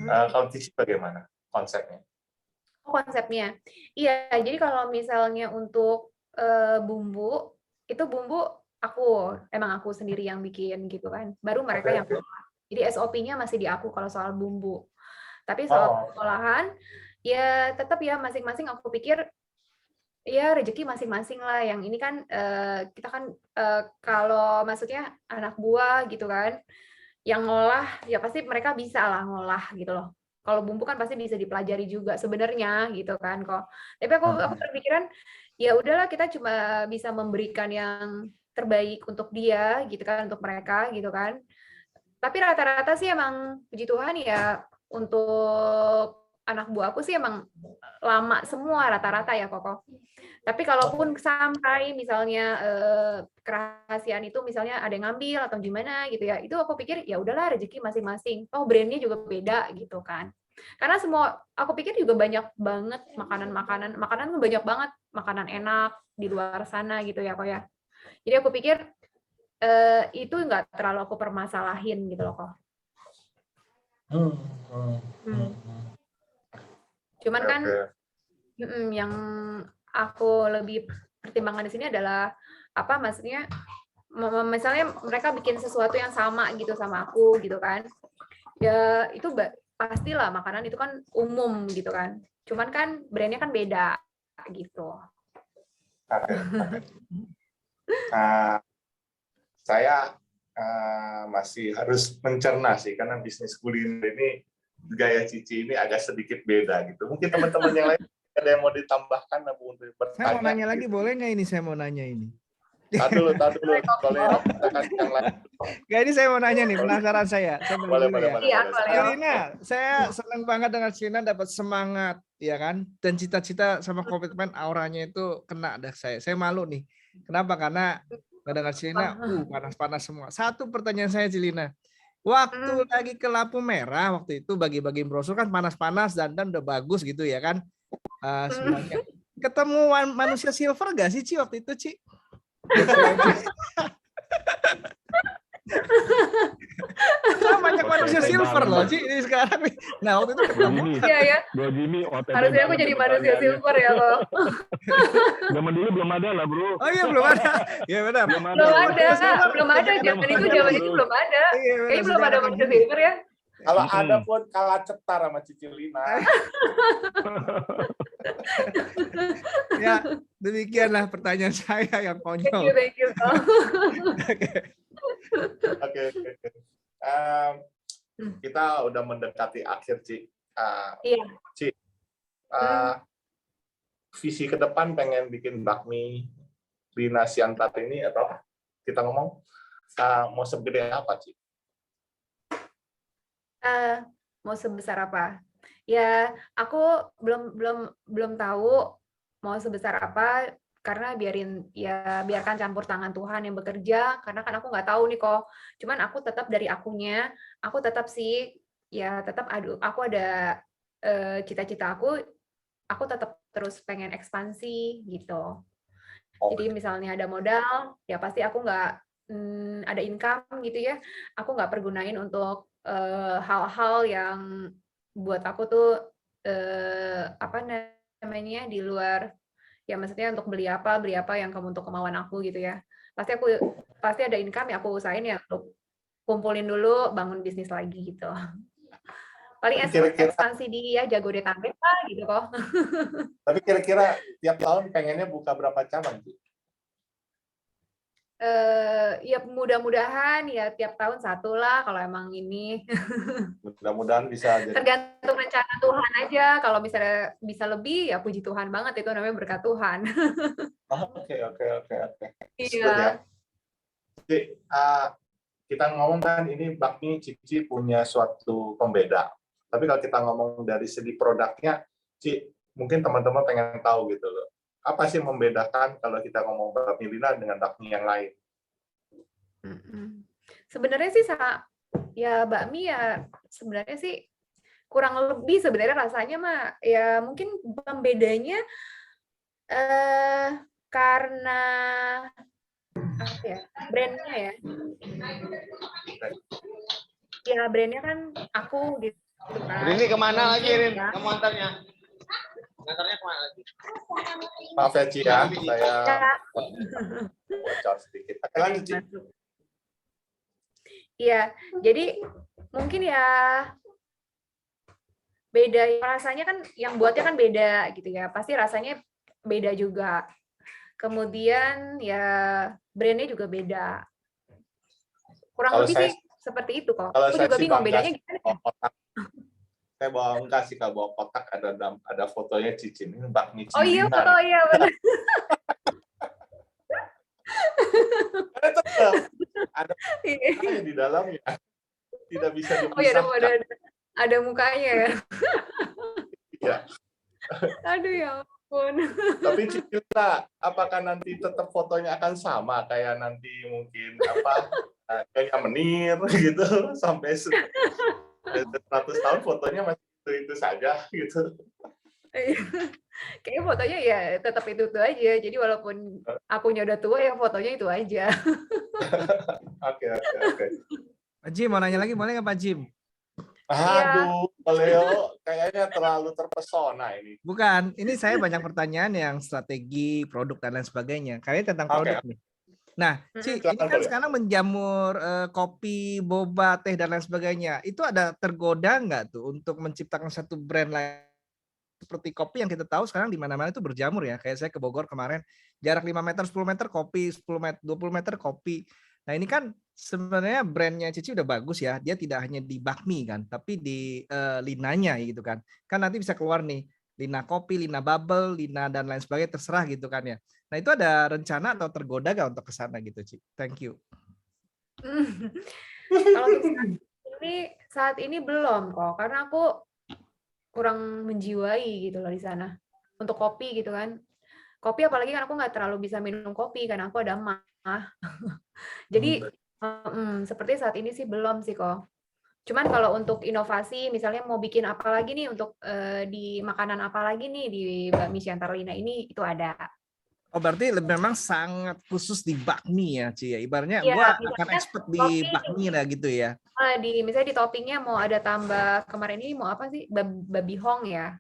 Kalau Cici bagaimana konsepnya? Konsepnya, iya. Jadi kalau misalnya untuk bumbu, itu bumbu emang aku sendiri yang bikin gitu kan. Baru mereka yang olah. Jadi SOP-nya masih di aku kalau soal bumbu. Tapi soal olahan, ya tetap ya masing-masing aku pikir ya rezeki masing-masing lah. Yang ini kan kita kan kalau maksudnya anak buah gitu kan, yang ngolah ya pasti mereka bisa lah ngolah gitu loh. Kalau bumbu kan pasti bisa dipelajari juga sebenarnya gitu kan kok. Tapi aku berpikiran ya udahlah, kita cuma bisa memberikan yang terbaik untuk dia gitu kan, untuk mereka gitu kan. Tapi rata-rata sih emang puji Tuhan ya untuk anak buah aku sih emang lama semua rata-rata ya Koko. Tapi kalaupun sampai misalnya kerahasiaan itu misalnya ada yang ngambil atau gimana gitu ya, itu aku pikir ya udahlah rezeki masing-masing. Toh brandnya juga beda gitu kan. Karena semua aku pikir juga banyak banget makanan tuh banyak banget makanan enak di luar sana gitu ya kok ya. Jadi aku pikir itu nggak terlalu aku permasalahin gitu loh kok. Cuman kan yang aku lebih pertimbangkan di sini adalah apa maksudnya misalnya mereka bikin sesuatu yang sama gitu sama aku gitu kan. Ya itu pastilah makanan itu kan umum gitu kan. Cuman kan brandnya kan beda gitu. Oke. Saya masih harus mencerna sih karena bisnis kuliner ini gaya Cici ini agak sedikit beda gitu. Mungkin teman-teman yang lain ada yang mau ditambahkan untuk bertanya. Saya mau nanya lagi, gitu. boleh nggak ini saya mau nanya ini? Tahan dulu. Boleh yang lain. Gak, ini saya mau nanya nih, penasaran saya. Boleh. Cilina, saya senang banget dengan Cilina dapat semangat, ya kan? Dan cita-cita sama komitmen auranya itu kena dah saya. Saya malu nih. Kenapa? Karena dengan Cilina, panas-panas semua. Satu pertanyaan saya, Cilina. Waktu lagi ke lampu merah, waktu itu bagi-bagi brosur kan panas-panas, dandan udah bagus gitu ya kan? Semuanya. Ketemu manusia silver gak sih, Ci, waktu itu, Ci? Banyak manusia silver loh, Ci, ini sekarang nih. Nah, waktu itu ketemu. Iya ya. Harusnya aku jadi manusia silver ya kok. Zaman dulu belum ada lah, Bro. Oh iya, belum ada. Iya benar. Belum ada. Zaman itu belum ada. Kayaknya belum ada manusia silver ya. Kalau ada pun kalah cetar sama Cici Lina. Ya, demikianlah pertanyaan saya yang konyol. Thank you. Oke. Kita udah mendekati akhir, Ci. Iya. Ci, visi ke depan pengen bikin bakmi Lina Siantar ini atau apa? Kita ngomong mau segede apa, Ci? Mau sebesar apa? Ya, aku belum tahu mau sebesar apa karena biarkan campur tangan Tuhan yang bekerja karena kan aku nggak tahu nih kok. Cuman aku tetap dari akunya, aku tetap sih ya tetap aku ada cita-cita aku tetap terus pengen ekspansi gitu. Jadi misalnya ada modal, ya pasti aku nggak ada income gitu ya, aku nggak pergunain untuk hal-hal yang buat aku tuh apa namanya di luar ya maksudnya untuk beli apa yang untuk kemauan aku gitu ya. Pasti ada income ya aku usahain ya untuk kumpulin dulu bangun bisnis lagi gitu. Paling ekspansi di Jabodetabek lah gitu kok. Tapi kira-kira tiap tahun pengennya buka berapa cabang, Ci? Ya mudah-mudahan ya tiap tahun satu lah kalau emang ini. Mudah-mudahan bisa jadi. Tergantung rencana Tuhan aja. Kalau misalnya bisa lebih ya puji Tuhan banget, itu namanya berkat Tuhan. Oke. Iya. Jadi, kita ngomong kan ini bakmi Cici punya suatu pembeda. Tapi kalau kita ngomong dari segi produknya, Ci, mungkin teman-teman pengen tahu gitu loh. Apa sih yang membedakan kalau kita ngomong bakmi Lina dengan bakmi yang lain? Sebenarnya sih ya bakmi ya sebenarnya sih kurang lebih sebenarnya rasanya mah ya mungkin pembedanya karena apa ya brandnya ya. Ya brandnya kan aku gitu kan. Rini kemana lagi Rin? Kamu antarnya? Antarnya kemana lagi? Maaf ya Ci ya, saya bocor sedikit. Lanjut Ci. Iya, jadi mungkin ya beda rasanya kan yang buatnya kan beda gitu ya. Pasti rasanya beda juga. Kemudian ya brandnya juga beda. Kurang lebih sih seperti itu kok. Aku juga bingung bedanya gimana. Saya bawa kasih kalau bawa kotak ada fotonya Cici ini bakmi Cici. Oh iya, foto iya benar. Ada di dalamnya. tidak bisa Oh ya, dipisahkan. ada mukanya ya. Ya. Aduh ya ampun. Tapi Cilina, apakah nanti tetap fotonya akan sama kayak nanti mungkin kayak menir gitu sampai 100 tahun fotonya masih itu saja gitu. Kayaknya fotonya ya tetap itu aja. Jadi walaupun akunya udah tua ya fotonya itu aja. Oke. Pak Jim mau nanya lagi boleh nggak Pak Jim? Iya. Aduh, Leo kayaknya terlalu terpesona ini. Bukan, ini saya banyak pertanyaan yang strategi, produk dan lain sebagainya. Kayaknya tentang produk nih. Nah, Ci, ini kan sekarang menjamur kopi, boba, teh dan lain sebagainya. Itu ada tergoda nggak tuh untuk menciptakan satu brand lain seperti kopi yang kita tahu sekarang di mana-mana itu berjamur ya. Kayak saya ke Bogor kemarin, jarak 5 meter, 10 meter kopi, 10 meter, 20 meter kopi. Nah, ini kan sebenarnya brandnya Cici udah bagus ya. Dia tidak hanya di bakmi kan, tapi di linanya gitu kan. Kan nanti bisa keluar nih lina kopi, lina bubble, lina dan lain sebagainya terserah gitu kan ya. Nah, itu ada rencana atau tergoda gak untuk ke sana gitu, Ci? Thank you. Kalau saat ini belum kok, karena aku kurang menjiwai gitu loh di sana. Untuk kopi gitu kan. Kopi apalagi kan aku nggak terlalu bisa minum kopi karena aku ada mah. Jadi seperti saat ini sih belum sih kok. Cuman kalau untuk inovasi, misalnya mau bikin apa lagi nih untuk di makanan apa lagi nih di bakmi Siantarlina ini, itu ada. Oh berarti memang sangat khusus di bakmi ya, Ci ya. Ibaratnya Ya, gua akan expert di bakmi lah gitu ya. Misalnya di toppingnya mau ada tambah, kemarin ini mau apa sih? Babi hong ya.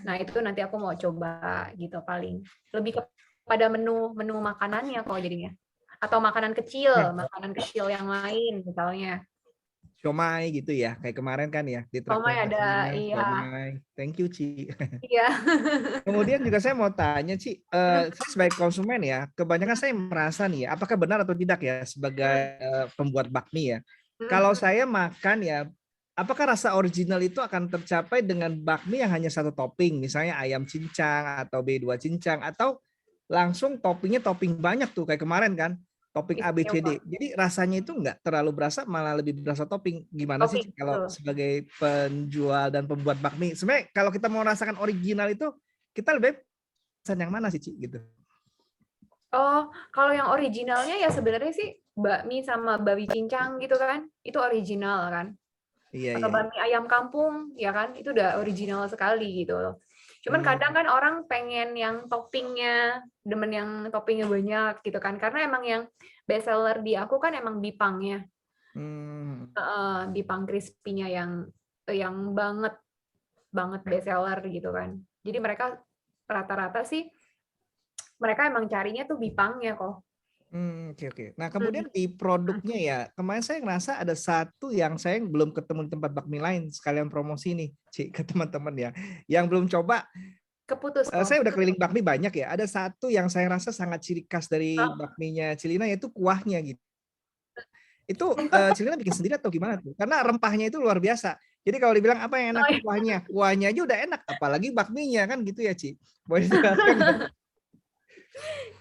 Nah itu nanti aku mau coba gitu paling. Lebih kepada menu makanannya kok jadinya. Atau makanan kecil yang lain misalnya. Siomay gitu ya, kayak kemarin kan ya di Siomay traktir ada, Cilinang, iya. siomay. Thank you, Ci. Iya. Kemudian juga saya mau tanya, Ci, saya sebagai konsumen ya, kebanyakan saya merasa nih, apakah benar atau tidak ya sebagai pembuat bakmi ya, kalau saya makan ya, apakah rasa original itu akan tercapai dengan bakmi yang hanya satu topping, misalnya ayam cincang atau B2 cincang, atau langsung toppingnya topping banyak tuh kayak kemarin kan, topping A, B, C, D. Jadi rasanya itu nggak terlalu berasa, malah lebih berasa topping. Gimana sih kalau sebagai penjual dan pembuat bakmi? Sebenarnya kalau kita mau merasakan original itu, kita lebih pesan yang mana sih, Ci? Gitu. Oh, kalau yang originalnya ya sebenarnya sih bakmi sama babi cincang gitu kan, itu original kan. Iya, atau bakmi ayam kampung, ya kan, itu udah original sekali gitu loh. Cuman kadang kan orang pengen yang toppingnya, demen yang toppingnya banyak gitu kan, karena emang yang best seller di aku kan emang bipangnya, bipang crispy-nya yang banget best seller gitu kan. Jadi mereka rata-rata sih mereka emang carinya tuh bipangnya kok. Oke. Nah kemudian di produknya ya, kemarin saya ngerasa ada satu yang saya belum ketemu di tempat bakmi lain, sekalian promosi nih, Ci, ke teman-teman ya, yang belum coba. Keputus. Saya udah keliling bakmi banyak ya, ada satu yang saya rasa sangat ciri khas dari bakminya Cilina yaitu kuahnya gitu. Itu Cilina bikin sendiri atau gimana tuh? Karena rempahnya itu luar biasa. Jadi kalau dibilang apa yang enak kuahnya, kuahnya aja udah enak, apalagi bakminya kan gitu ya, Ci. Boleh dijelaskan?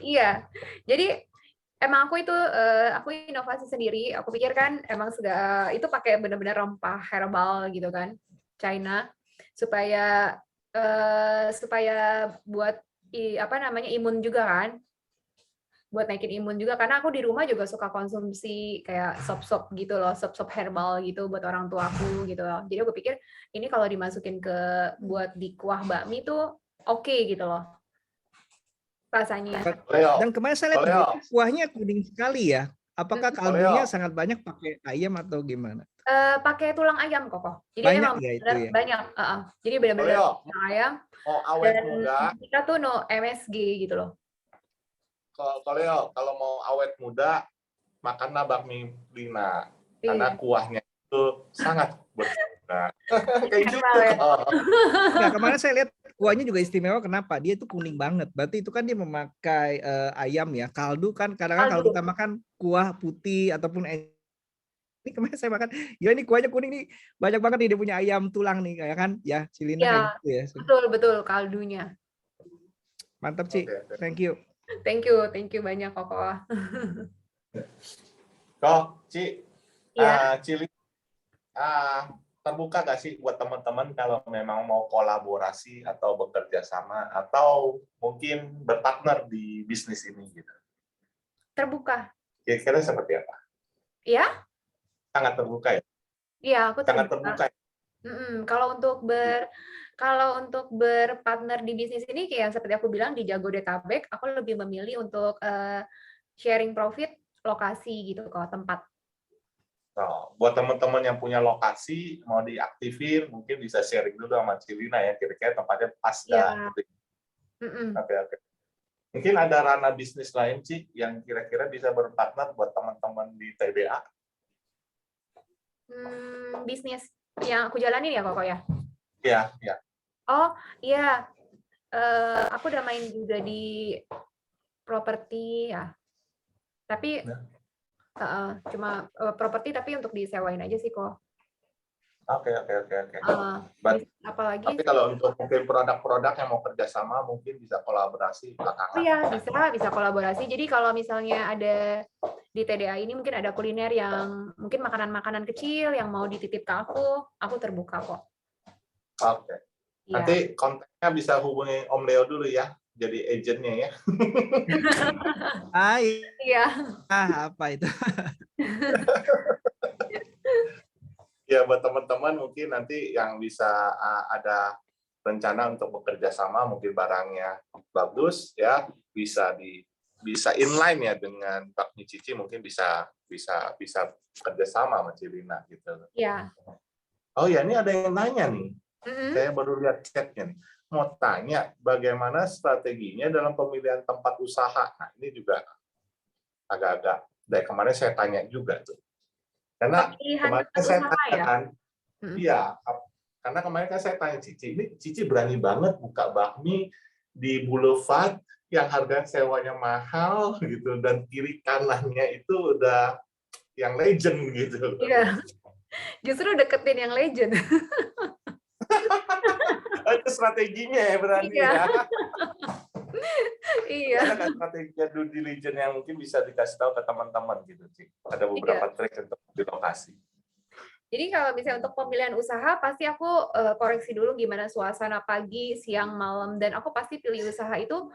Iya, jadi emang aku inovasi sendiri. Aku pikir kan emang itu pakai benar-benar rempah herbal gitu kan, China, supaya buat imun juga kan, buat naikin imun juga. Karena aku di rumah juga suka konsumsi kayak sop-sop gitu loh, sop-sop herbal gitu buat orang tua aku gitu loh. Jadi aku pikir ini kalau dimasukin buat di kuah bakmi tuh oke gitu loh rasanya. Dan kemarin saya lihat kuahnya kuning sekali ya. Apakah kaldunya sangat banyak pakai ayam atau gimana? Pakai tulang ayam kok. Jadi banyak emang ya itu ya? banyak. Jadi benar-benar tulang ayam. Mau awet dan muda. Kita tuh no MSG gitu loh. Kalau mau awet muda, makanlah bakmi Lina. Karena kuahnya itu sangat berguna. Kayak gitu. Nah, kemarin saya lihat kuahnya juga istimewa. Kenapa? Dia itu kuning banget. Berarti itu kan dia memakai ayam ya. Kaldu kan kadang-kadang kalau kita makan kuah putih ataupun ini kemarin saya makan, ya ini kuahnya kuning nih, banyak banget nih dia punya ayam tulang nih, kayak kan? Ya, Cilina ya, gitu ya. Betul kaldunya. Mantap, Ci. Thank you. Thank you banyak Koko. Kok, Ci, terbuka nggak sih buat teman-teman kalau memang mau kolaborasi atau bekerja sama atau mungkin berpartner di bisnis ini gitu? Terbuka. Kira-kira seperti apa? Ya? Sangat terbuka ya? Iya, aku Sangat terbuka. terbuka. Kalau untuk berpartner di bisnis ini kayak seperti aku bilang di Jabodetabek, aku lebih memilih untuk sharing profit lokasi gitu kok, tempat. Nah, buat teman-teman yang punya lokasi mau diaktifin, mungkin bisa sharing dulu sama Cilina ya, kira-kira tempatnya pas Iya. dah. Gitu. Oke. Mungkin ada ranah bisnis lain sih yang kira-kira bisa berpartner buat teman-teman di TBA. Bisnis yang aku jalanin ya Koko ya? Iya. Oh iya, aku udah main juga di properti ya. Tapi cuma properti tapi untuk disewain aja sih kok. Oke. Apalagi tapi kalau untuk mungkin produk-produk yang mau kerjasama mungkin bisa kolaborasi belakangan. Oh ya, bisa kolaborasi. Jadi kalau misalnya ada di TDA ini mungkin ada kuliner yang mungkin makanan-makanan kecil yang mau dititip ke aku terbuka kok. Oke. Ya. Nanti kontaknya bisa hubungi Om Leo dulu ya, jadi agentnya ya. Iya. Apa itu? Ya buat teman-teman mungkin nanti yang bisa ada rencana untuk bekerja sama, mungkin barangnya bagus ya, bisa inline ya dengan Bakmi Cici, mungkin bisa kerja sama sama Cilina gitu. Iya. Oh ya, ini ada yang nanya nih. Saya baru lihat chatnya nih. Mau tanya bagaimana strateginya dalam pemilihan tempat usaha. Nah, ini juga agak-agak dari kemarin saya tanya juga tuh. Karena kemarin saya tanyakan, karena kemarin kan saya tanya Cici berani banget buka bakmi di Boulevard yang harga sewanya mahal gitu dan kiri kanannya itu udah yang legend gitu. Iya. Justru deketin yang legend. Itu strateginya ya berarti ya. Iya. Ada kan strategi due diligence yang mungkin bisa dikasih tahu ke teman-teman gitu sih. Ada beberapa trik untuk di lokasi. Jadi kalau misalnya untuk pemilihan usaha pasti aku koreksi dulu gimana suasana pagi, siang, malam, dan aku pasti pilih usaha itu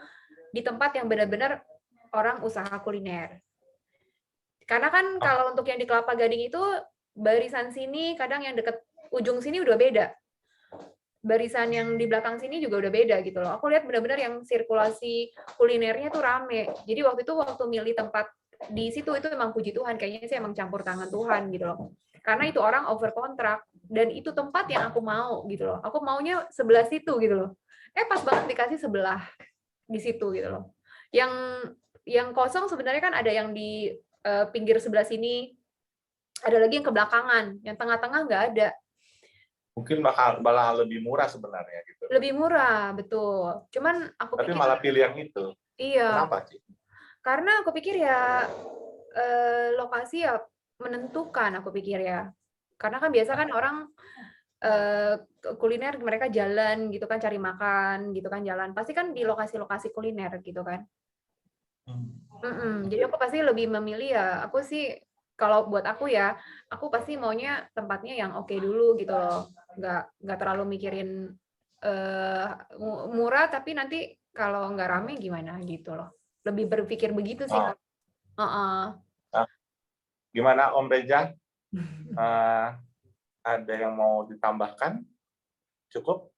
di tempat yang benar-benar orang usaha kuliner. Karena kan kalau untuk yang di Kelapa Gading itu barisan sini kadang yang deket ujung sini udah beda. Barisan yang di belakang sini juga udah beda gitu loh. Aku lihat benar-benar yang sirkulasi kulinernya tuh rame. Jadi waktu milih tempat di situ itu emang puji Tuhan, kayaknya sih emang campur tangan Tuhan gitu loh. Karena itu orang over kontrak dan itu tempat yang aku mau gitu loh. Aku maunya sebelah situ gitu loh. Pas banget dikasih sebelah di situ gitu loh. Yang kosong sebenarnya kan ada yang di pinggir sebelah sini, ada lagi yang ke belakangan, yang tengah-tengah nggak ada. Mungkin malah lebih murah sebenarnya gitu. Lebih murah, betul. Cuman aku tapi pikir malah pilih yang itu. Iya. Kenapa sih? Karena aku pikir ya lokasi ya menentukan, aku pikir ya. Karena kan biasa kan orang kuliner mereka jalan gitu kan, cari makan gitu kan, jalan. Pasti kan di lokasi-lokasi kuliner gitu kan. Jadi aku pasti lebih memilih ya, aku sih kalau buat aku ya, aku pasti maunya tempatnya yang oke dulu gitu loh. Nggak terlalu mikirin murah tapi nanti kalau nggak rame gimana gitu loh. Lebih berpikir begitu sih. Gimana Om Reza? Ada yang mau ditambahkan? Cukup?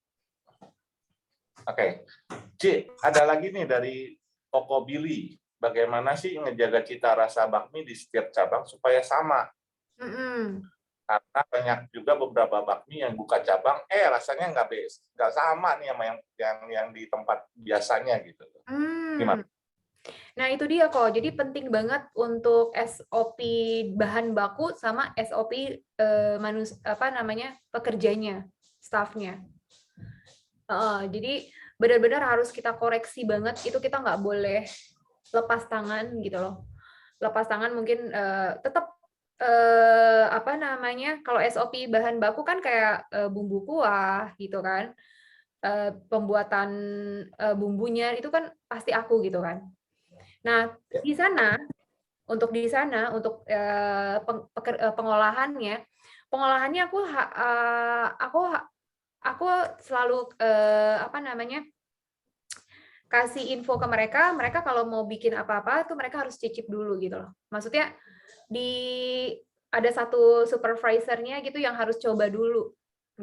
Oke. Ci, ada lagi nih dari Koko Billy. Bagaimana sih ngejaga cita rasa bakmi di setiap cabang supaya sama? Karena banyak juga beberapa bakmi yang buka cabang, rasanya nggak sama nih sama yang di tempat biasanya gitu. Gimana? Nah itu dia kok. Jadi penting banget untuk SOP bahan baku sama SOP pekerjanya, staffnya. Jadi benar-benar harus kita koreksi banget. Itu kita nggak boleh lepas tangan gitu loh. Lepas tangan mungkin tetap kalau SOP bahan baku kan kayak bumbu kuah gitu kan, pembuatan bumbunya itu kan pasti aku gitu kan. Nah di sana untuk pengolahannya pengolahannya aku selalu kasih info ke mereka. Mereka kalau mau bikin apa-apa tuh mereka harus cicip dulu gitu loh. Maksudnya ada satu supervisornya gitu yang harus coba dulu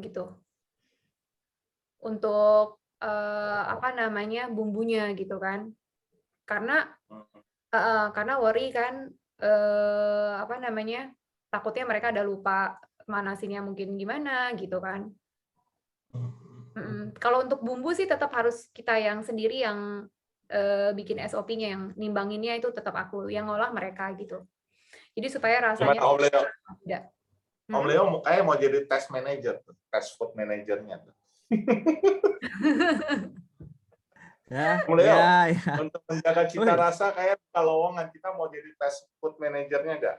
gitu untuk bumbunya gitu kan. Karena worry kan takutnya mereka ada lupa manasinnya mungkin gimana gitu kan. Kalau untuk bumbu sih tetap harus kita yang sendiri yang bikin SOP-nya, yang nimbanginnya itu tetap aku, yang ngolah mereka gitu. Jadi supaya rasanya Gimana Om Leo? tidak. Om Leo kayak mau jadi test manager, test food manajernya. Om Leo, untuk menjaga cita rasa kayak lowongan, kita mau jadi test food manajernya nggak?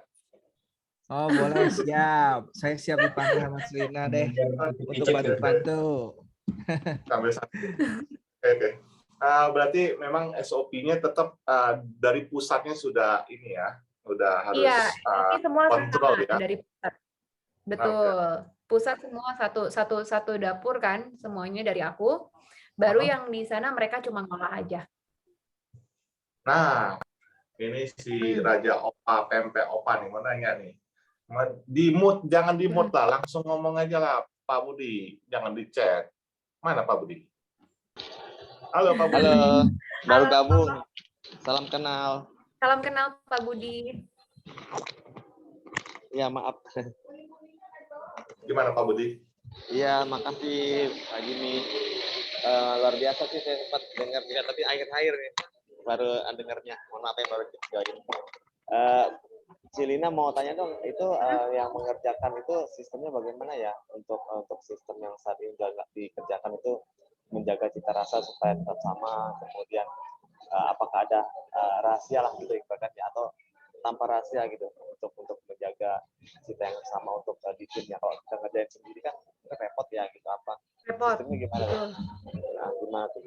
Oh boleh, siap. Saya siap dipanggil sama Celina deh untuk bantu-bantu. Sampai saat ini. Oke. Berarti memang SOP-nya tetap dari pusatnya sudah ini ya, udah harus ini semua kontrol ya. Dari pusat. Betul. Pusat semua satu dapur kan, semuanya dari aku. Baru yang di sana mereka cuma ngolah aja. Nah, ini si Raja Opa, Pempek Opa nih, mau nanya nih. Di mute, jangan di mute lah, langsung ngomong aja lah Pak Budi, jangan di chat. Mana Pak Budi? Halo Pak Budi. Halo, baru gabung. Salam kenal. Salam kenal Pak Budi. Ya maaf. Gimana Pak Budi? Iya, makasih Pak Jimmy. Luar biasa sih, saya sempat dengar juga, tapi akhir-akhir nih baru dengarnya. Mohon maaf ya, baru join. Celina mau tanya dong, itu yang mengerjakan itu sistemnya bagaimana ya untuk sistem yang saat ini dikerjakan itu menjaga cita rasa supaya tetap sama, kemudian apakah ada rahasia lah gitu ibaratnya atau tanpa rahasia gitu untuk menjaga cita yang sama untuk di timnya. Kalau kita ngerjain sendiri kan repot ya gitu, apa repot. Sistemnya gimana? Nah, gimana tuh?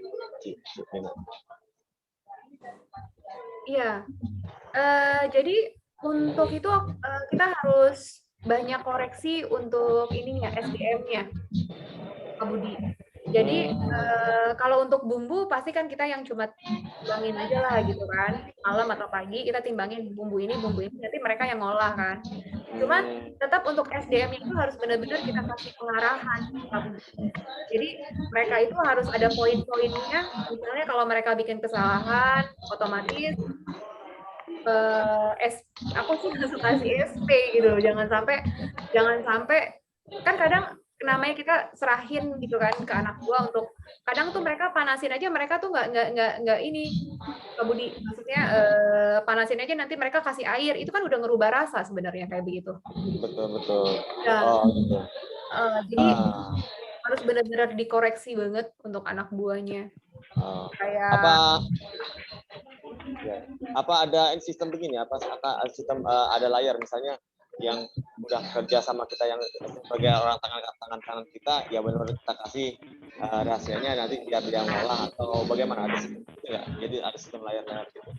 Iya. Jadi untuk itu kita harus banyak koreksi untuk ininya SDM-nya, Pak Budi. Jadi kalau untuk bumbu pasti kan kita yang cuma timbangin aja lah gitu kan, malam atau pagi kita timbangin bumbu ini, nanti mereka yang ngolah kan. Cuman tetap untuk SDM itu harus benar-benar kita kasih pengarahan, Pak Budi. Jadi mereka itu harus ada poin-poinnya. Misalnya kalau mereka bikin kesalahan, otomatis aku sih langsung kasih SP gitu, jangan sampai kan kadang namanya kita serahin gitu kan ke anak buah untuk kadang tuh mereka panasin aja, mereka tuh nggak ini Pak Budi, maksudnya panasin aja nanti mereka kasih air, itu kan udah ngerubah rasa sebenarnya kayak begitu. Betul. Ya. Gitu. Jadi harus benar-benar dikoreksi banget untuk anak buahnya. Kayak apa ada sistem begini, apa sistem ada layar misalnya yang udah kerja sama kita yang sebagai orang tangan kanan kita, ya benar-benar kita kasih rahasianya nanti biar dia ngolah atau bagaimana, ada sistem itu nggak? Jadi ada sistem layar-layar gitu.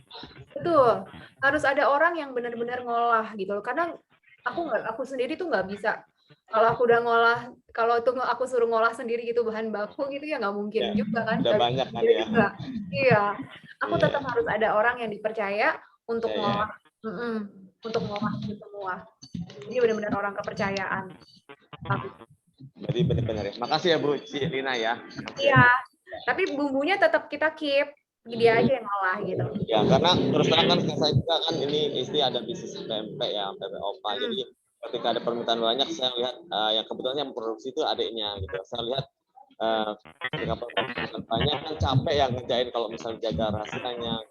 Betul, harus ada orang yang benar-benar ngolah gitu. Kadang aku sendiri tuh nggak bisa. Kalau aku udah ngolah, kalau itu aku suruh ngolah sendiri gitu bahan baku gitu ya nggak mungkin juga kan. Udah banyak kan ya. Juga. Iya, aku tetap harus ada orang yang dipercaya untuk ngolah, untuk ngolah itu semua. Jadi benar-benar orang kepercayaan. Jadi benar-benar ya. Makasih ya Bu Celina ya. Iya, tapi bumbunya tetap kita keep. Dia aja yang ngolah gitu. Ya, karena terus terang kan saya juga kan ini istri ada bisnis pempek ya, pempek Opa. Jadi ketika ada permintaan banyak, saya lihat yang kebetulan yang produksi itu adiknya gitu. Saya lihat ketika permintaan banyak kan capek yang ngerjain kalau misalnya jaga rasanya,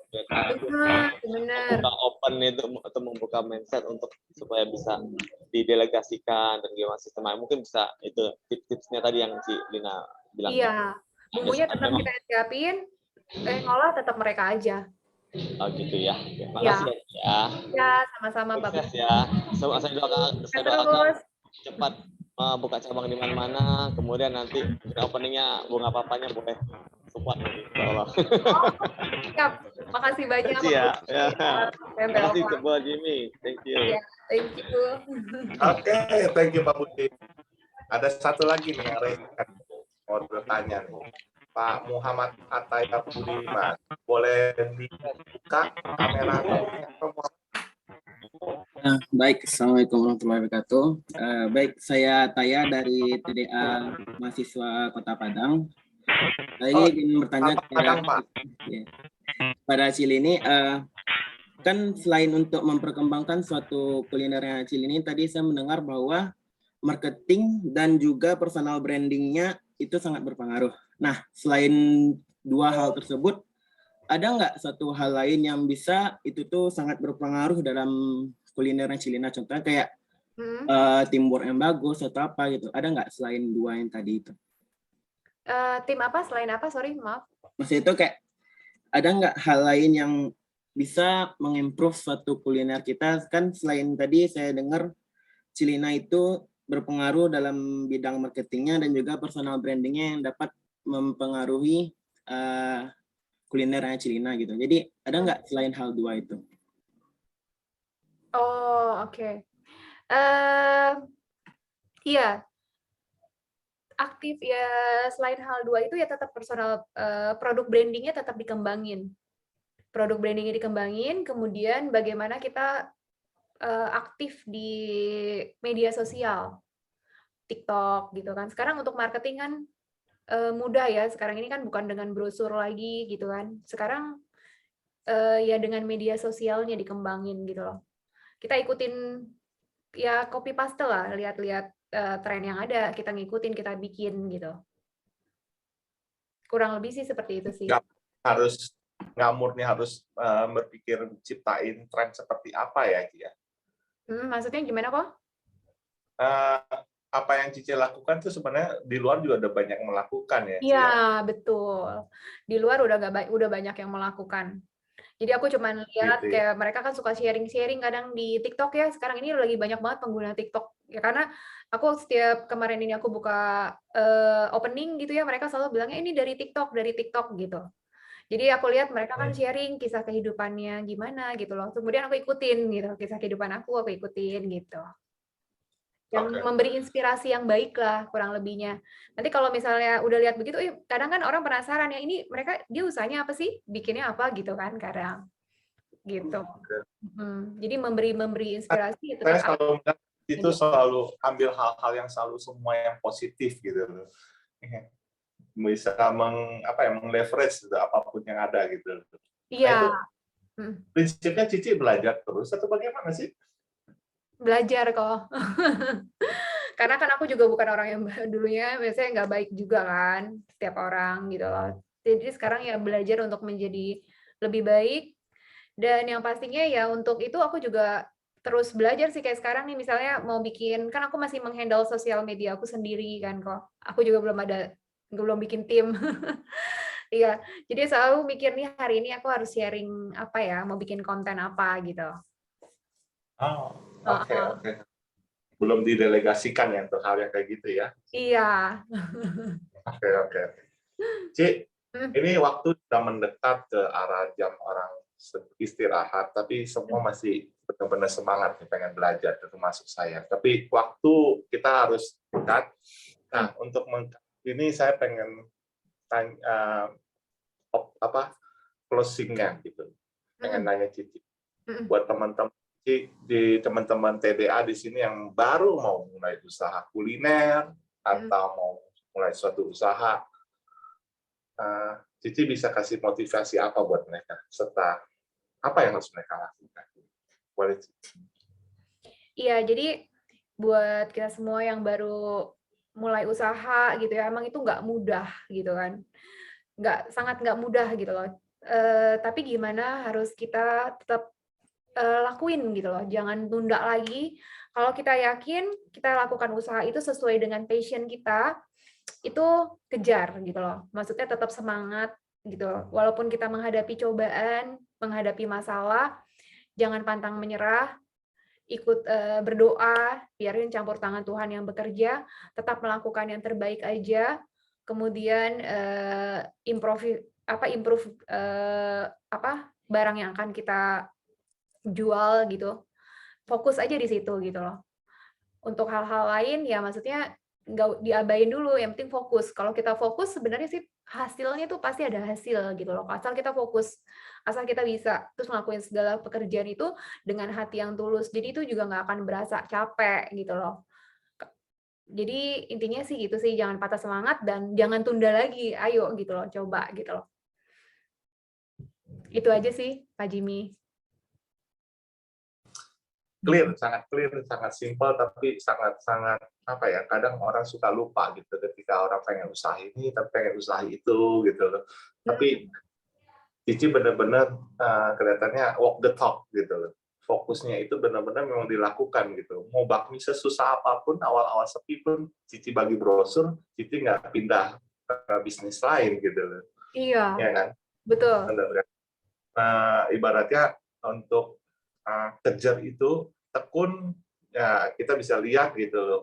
membuka open itu atau membuka mindset untuk supaya bisa didelegasikan dan gimana sistemnya. Mungkin bisa itu tips-tipsnya tadi yang si Lina bilang. Iya, bumbunya tetap kita siapin, ngolah tetap mereka aja. Oh gitu ya. Makasih ya. Ya, sama-sama Bapak. Ya. Saya doakan cepat buka cabang di mana-mana. Kemudian nanti openingnya bunga papanya boleh support nanti. Siap. Makasih banyak. Terima kasih ya. Terima kasih ke Bu Jimmy. Thank you. Thank you. Oke, thank you Pak Budi. Ada satu lagi nih yang mau bertanya nih. Pak Muhammad Ataya Budiman, boleh dibuka kamera atau mic-nya, Pak Muhammad? Baik, Assalamualaikum warahmatullahi wabarakatuh. Baik, saya Taya dari TDA Mahasiswa Kota Padang. Saya ingin bertanya kepada Cilini, kan selain untuk memperkembangkan suatu kulinernya Cilini, tadi saya mendengar bahwa marketing dan juga personal brandingnya itu sangat berpengaruh. Nah, selain dua hal tersebut, ada nggak satu hal lain yang bisa itu tuh sangat berpengaruh dalam kulinernya Cilina? Contohnya kayak teamwork yang bagus atau apa gitu. Ada nggak selain dua yang tadi itu? Tim apa? Selain apa? Sorry, maaf. Maksudnya itu kayak ada nggak hal lain yang bisa mengimprove suatu kuliner kita? Kan selain tadi saya dengar Cilina itu berpengaruh dalam bidang marketingnya dan juga personal brandingnya yang dapat mempengaruhi kulinernya Cilina gitu. Jadi ada nggak selain hal dua itu? Oh, oke. Iya. Aktif ya, selain hal dua itu ya tetap personal, produk brandingnya tetap dikembangin. Produk brandingnya dikembangin, kemudian bagaimana kita aktif di media sosial, TikTok gitu kan. Sekarang untuk marketing kan mudah ya, sekarang ini kan bukan dengan brosur lagi gitu kan. Sekarang ya dengan media sosialnya dikembangin gitu loh. Kita ikutin ya copy paste lah, lihat-lihat tren yang ada, kita ngikutin, kita bikin gitu. Kurang lebih sih seperti itu sih. Nggak murni harus berpikir ciptain tren seperti apa ya, Ki ya? Maksudnya gimana kok? Apa yang Cici lakukan tuh sebenarnya di luar juga udah banyak melakukan ya, Ci? Iya, betul. Di luar udah banyak yang melakukan. Jadi aku cuman lihat Gitu ya. kayak mereka kan suka sharing-sharing kadang di TikTok ya. Sekarang ini lagi banyak banget pengguna TikTok. Ya karena aku setiap kemarin ini aku buka opening gitu ya, mereka selalu bilangnya ini dari TikTok gitu. Jadi aku lihat mereka kan sharing kisah kehidupannya gimana gitu loh. Kemudian aku ikutin gitu, kisah kehidupan aku ikutin gitu. Yang memberi inspirasi yang baik lah kurang lebihnya. Nanti kalau misalnya udah lihat begitu, kadang kan orang penasaran ya ini dia usahanya apa sih, bikinnya apa gitu kan kadang gitu. Jadi memberi inspirasi. Saya selalu itu selalu ambil hal-hal yang selalu semua yang positif gitu loh. Bisa meng-leverage apapun yang ada gitu. Iya. Nah, prinsipnya Cici belajar terus atau bagaimana sih? Belajar kok. Karena kan aku juga bukan orang yang dulunya biasanya nggak baik juga kan, setiap orang gitu loh. Jadi sekarang ya belajar untuk menjadi lebih baik, dan yang pastinya ya untuk itu aku juga terus belajar sih, kayak sekarang nih misalnya mau bikin, kan aku masih menghandle sosial media aku sendiri kan kok. Aku juga belum bikin tim. Iya, jadi selalu mikir nih hari ini aku harus sharing apa ya, mau bikin konten apa gitu. Oh, oke. Belum didelegasikan ya untuk hal yang kayak gitu ya? Iya. Oke. Ci, ini waktu sudah mendekat ke arah jam orang istirahat, tapi semua masih benar-benar semangat nih pengen belajar, termasuk saya. Tapi waktu kita harus dekat. Nah, untuk ini saya pengen tanya closing-nya gitu. Pengen nanya Cici. Buat teman-teman TDA di sini yang baru mau mulai usaha kuliner atau mau mulai suatu usaha, Cici bisa kasih motivasi apa buat mereka, serta apa yang harus mereka lakukan? Boleh, Cici? Iya, jadi buat kita semua yang baru mulai usaha gitu ya, emang itu nggak mudah gitu kan, sangat nggak mudah gitu loh. Tapi gimana harus kita tetap lakuin gitu loh, jangan tunda lagi. Kalau kita yakin kita lakukan usaha itu sesuai dengan passion kita, itu kejar gitu loh. Maksudnya tetap semangat gitu. Walaupun kita menghadapi cobaan, menghadapi masalah, jangan pantang menyerah, ikut berdoa, biarin campur tangan Tuhan yang bekerja, tetap melakukan yang terbaik aja, kemudian improve barang yang akan kita jual gitu. fokus aja di situ gitu loh. Untuk hal-hal lain ya maksudnya nggak diabain dulu, yang penting fokus. Kalau kita fokus sebenarnya sih hasilnya tuh pasti ada hasil gitu loh. Asal kita fokus, asal kita bisa terus ngelakuin segala pekerjaan itu dengan hati yang tulus. Jadi itu juga nggak akan berasa capek gitu loh. Jadi intinya sih gitu sih, jangan patah semangat dan jangan tunda lagi. Ayo gitu loh, coba gitu loh. Itu aja sih, Pak Jimmy. Clear, sangat simpel, tapi sangat apa ya? Kadang orang suka lupa gitu ketika orang pengen usaha ini, tapi pengen usaha itu gitu loh. Tapi Cici benar-benar kelihatannya walk the talk gitu loh. Fokusnya itu benar-benar memang dilakukan gitu. Mau bakmi sesusah apapun, awal-awal sepi pun Cici bagi brosur, Cici nggak pindah ke bisnis lain gitu loh. Iya. Ya kan? Betul. Ibaratnya untuk kejar itu tekun, ya kita bisa lihat gitu loh,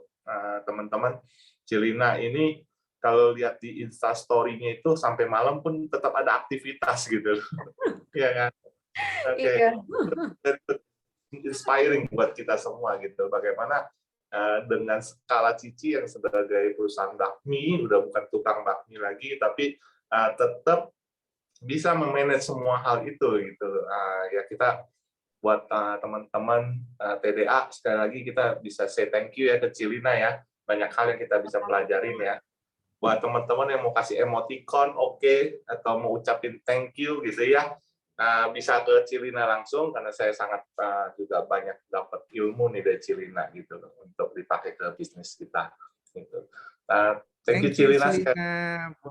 teman-teman. Cilina ini kalau lihat di Instastory-nya itu sampai malam pun tetap ada aktivitas gitu loh. Ya kan? Oke. Iya. Inspiring buat kita semua gitu. Bagaimana dengan skala Cici yang sebagai perusahaan bakmi, udah bukan tukang bakmi lagi, tapi tetap bisa memanage semua hal itu gitu. Ya kita buat teman-teman TDA sekali lagi kita bisa say thank you ya ke Cilina ya. Banyak hal yang kita bisa pelajarin ya. Buat teman-teman yang mau kasih emoticon oke, atau mau ucapin thank you gitu ya. Bisa ke Cilina langsung karena saya sangat juga banyak dapat ilmu nih dari Cilina gitu loh, untuk dipakai ke bisnis kita gitu. Thank you Cilina.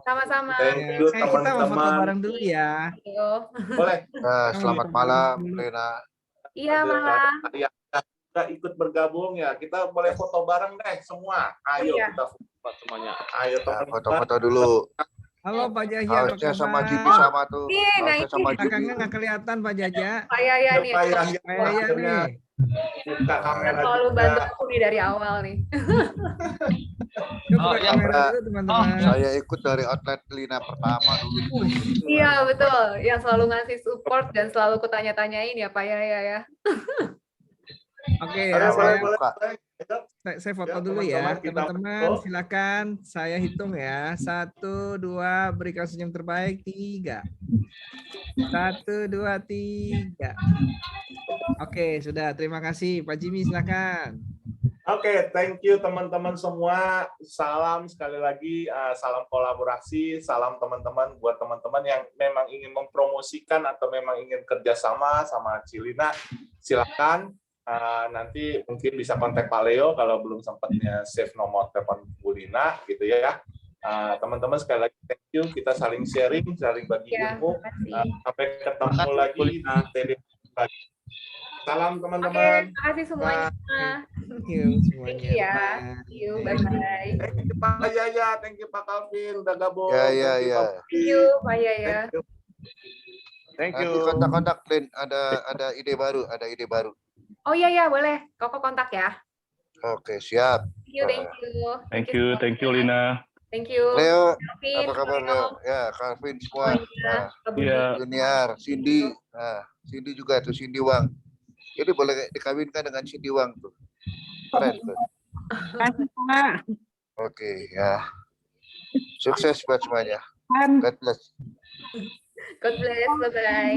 Sama-sama. Thank you Kita mau foto teman-teman. bareng dulu ya. Boleh. Selamat malam, Lena. Iya, malam. Ya, kita ikut bergabung ya. Kita boleh foto bareng deh semua. Ayo kita foto semuanya. Ayo teman-teman. Foto-foto dulu. Halo Pak Jahya, apa Harusnya sama kabar? Jibi sama tuh. Harusnya sama Jibi. Belakangnya nggak kelihatan Pak Jahya. Pak Yaya nih. Pak Yaya nih. Buka kamera Selalu juga. bantu aku nih dari awal nih. Buka kamera dulu teman-teman. Saya ikut dari outlet Lina pertama dulu. Iya betul, yang selalu ngasih support dan selalu kutanya-tanyain ya Pak Yaya ya. Oke, saya foto dulu ya, teman-teman. Silakan, saya hitung ya. 1, 2, berikan senyum terbaik. 3. 1, 2, 3. Oke, sudah. Terima kasih, Pak Jimmy. Silakan. Oke, thank you teman-teman semua. Salam sekali lagi, salam kolaborasi, salam teman-teman buat teman-teman yang memang ingin mempromosikan atau memang ingin kerjasama sama Cilina. Silakan. Nanti mungkin bisa kontak Pak Leo kalau belum sempatnya save nomor telepon Bu Lina gitu ya. Teman-teman sekali lagi thank you, kita saling sharing, saling bagi ilmu. Sampai ketemu lagi di TD. Salam teman-teman. Terima kasih semuanya. Thank you semuanya. Ya. Thank you. Bye-bye. Thank you Pak Yaya, thank you Pak Calvin udah gabung. Ya. Thank you Pak Yaya. Thank you. Nanti kontak-kontak Lin, ada ide baru, Oh iya boleh. Koko kontak ya. Oke, siap. Thank you. Thank you Lina. Thank you. Leo, Calvin, apa kabar Leo? Ya, Calvin semua. Iya. Junior, Cindy. Cindy juga tuh, Cindy Wang. Jadi boleh dikawinkan dengan Cindy Wang tuh. Keren tuh. Oke, ya. Sukses buat semuanya. God bless. God bless. Bye-bye.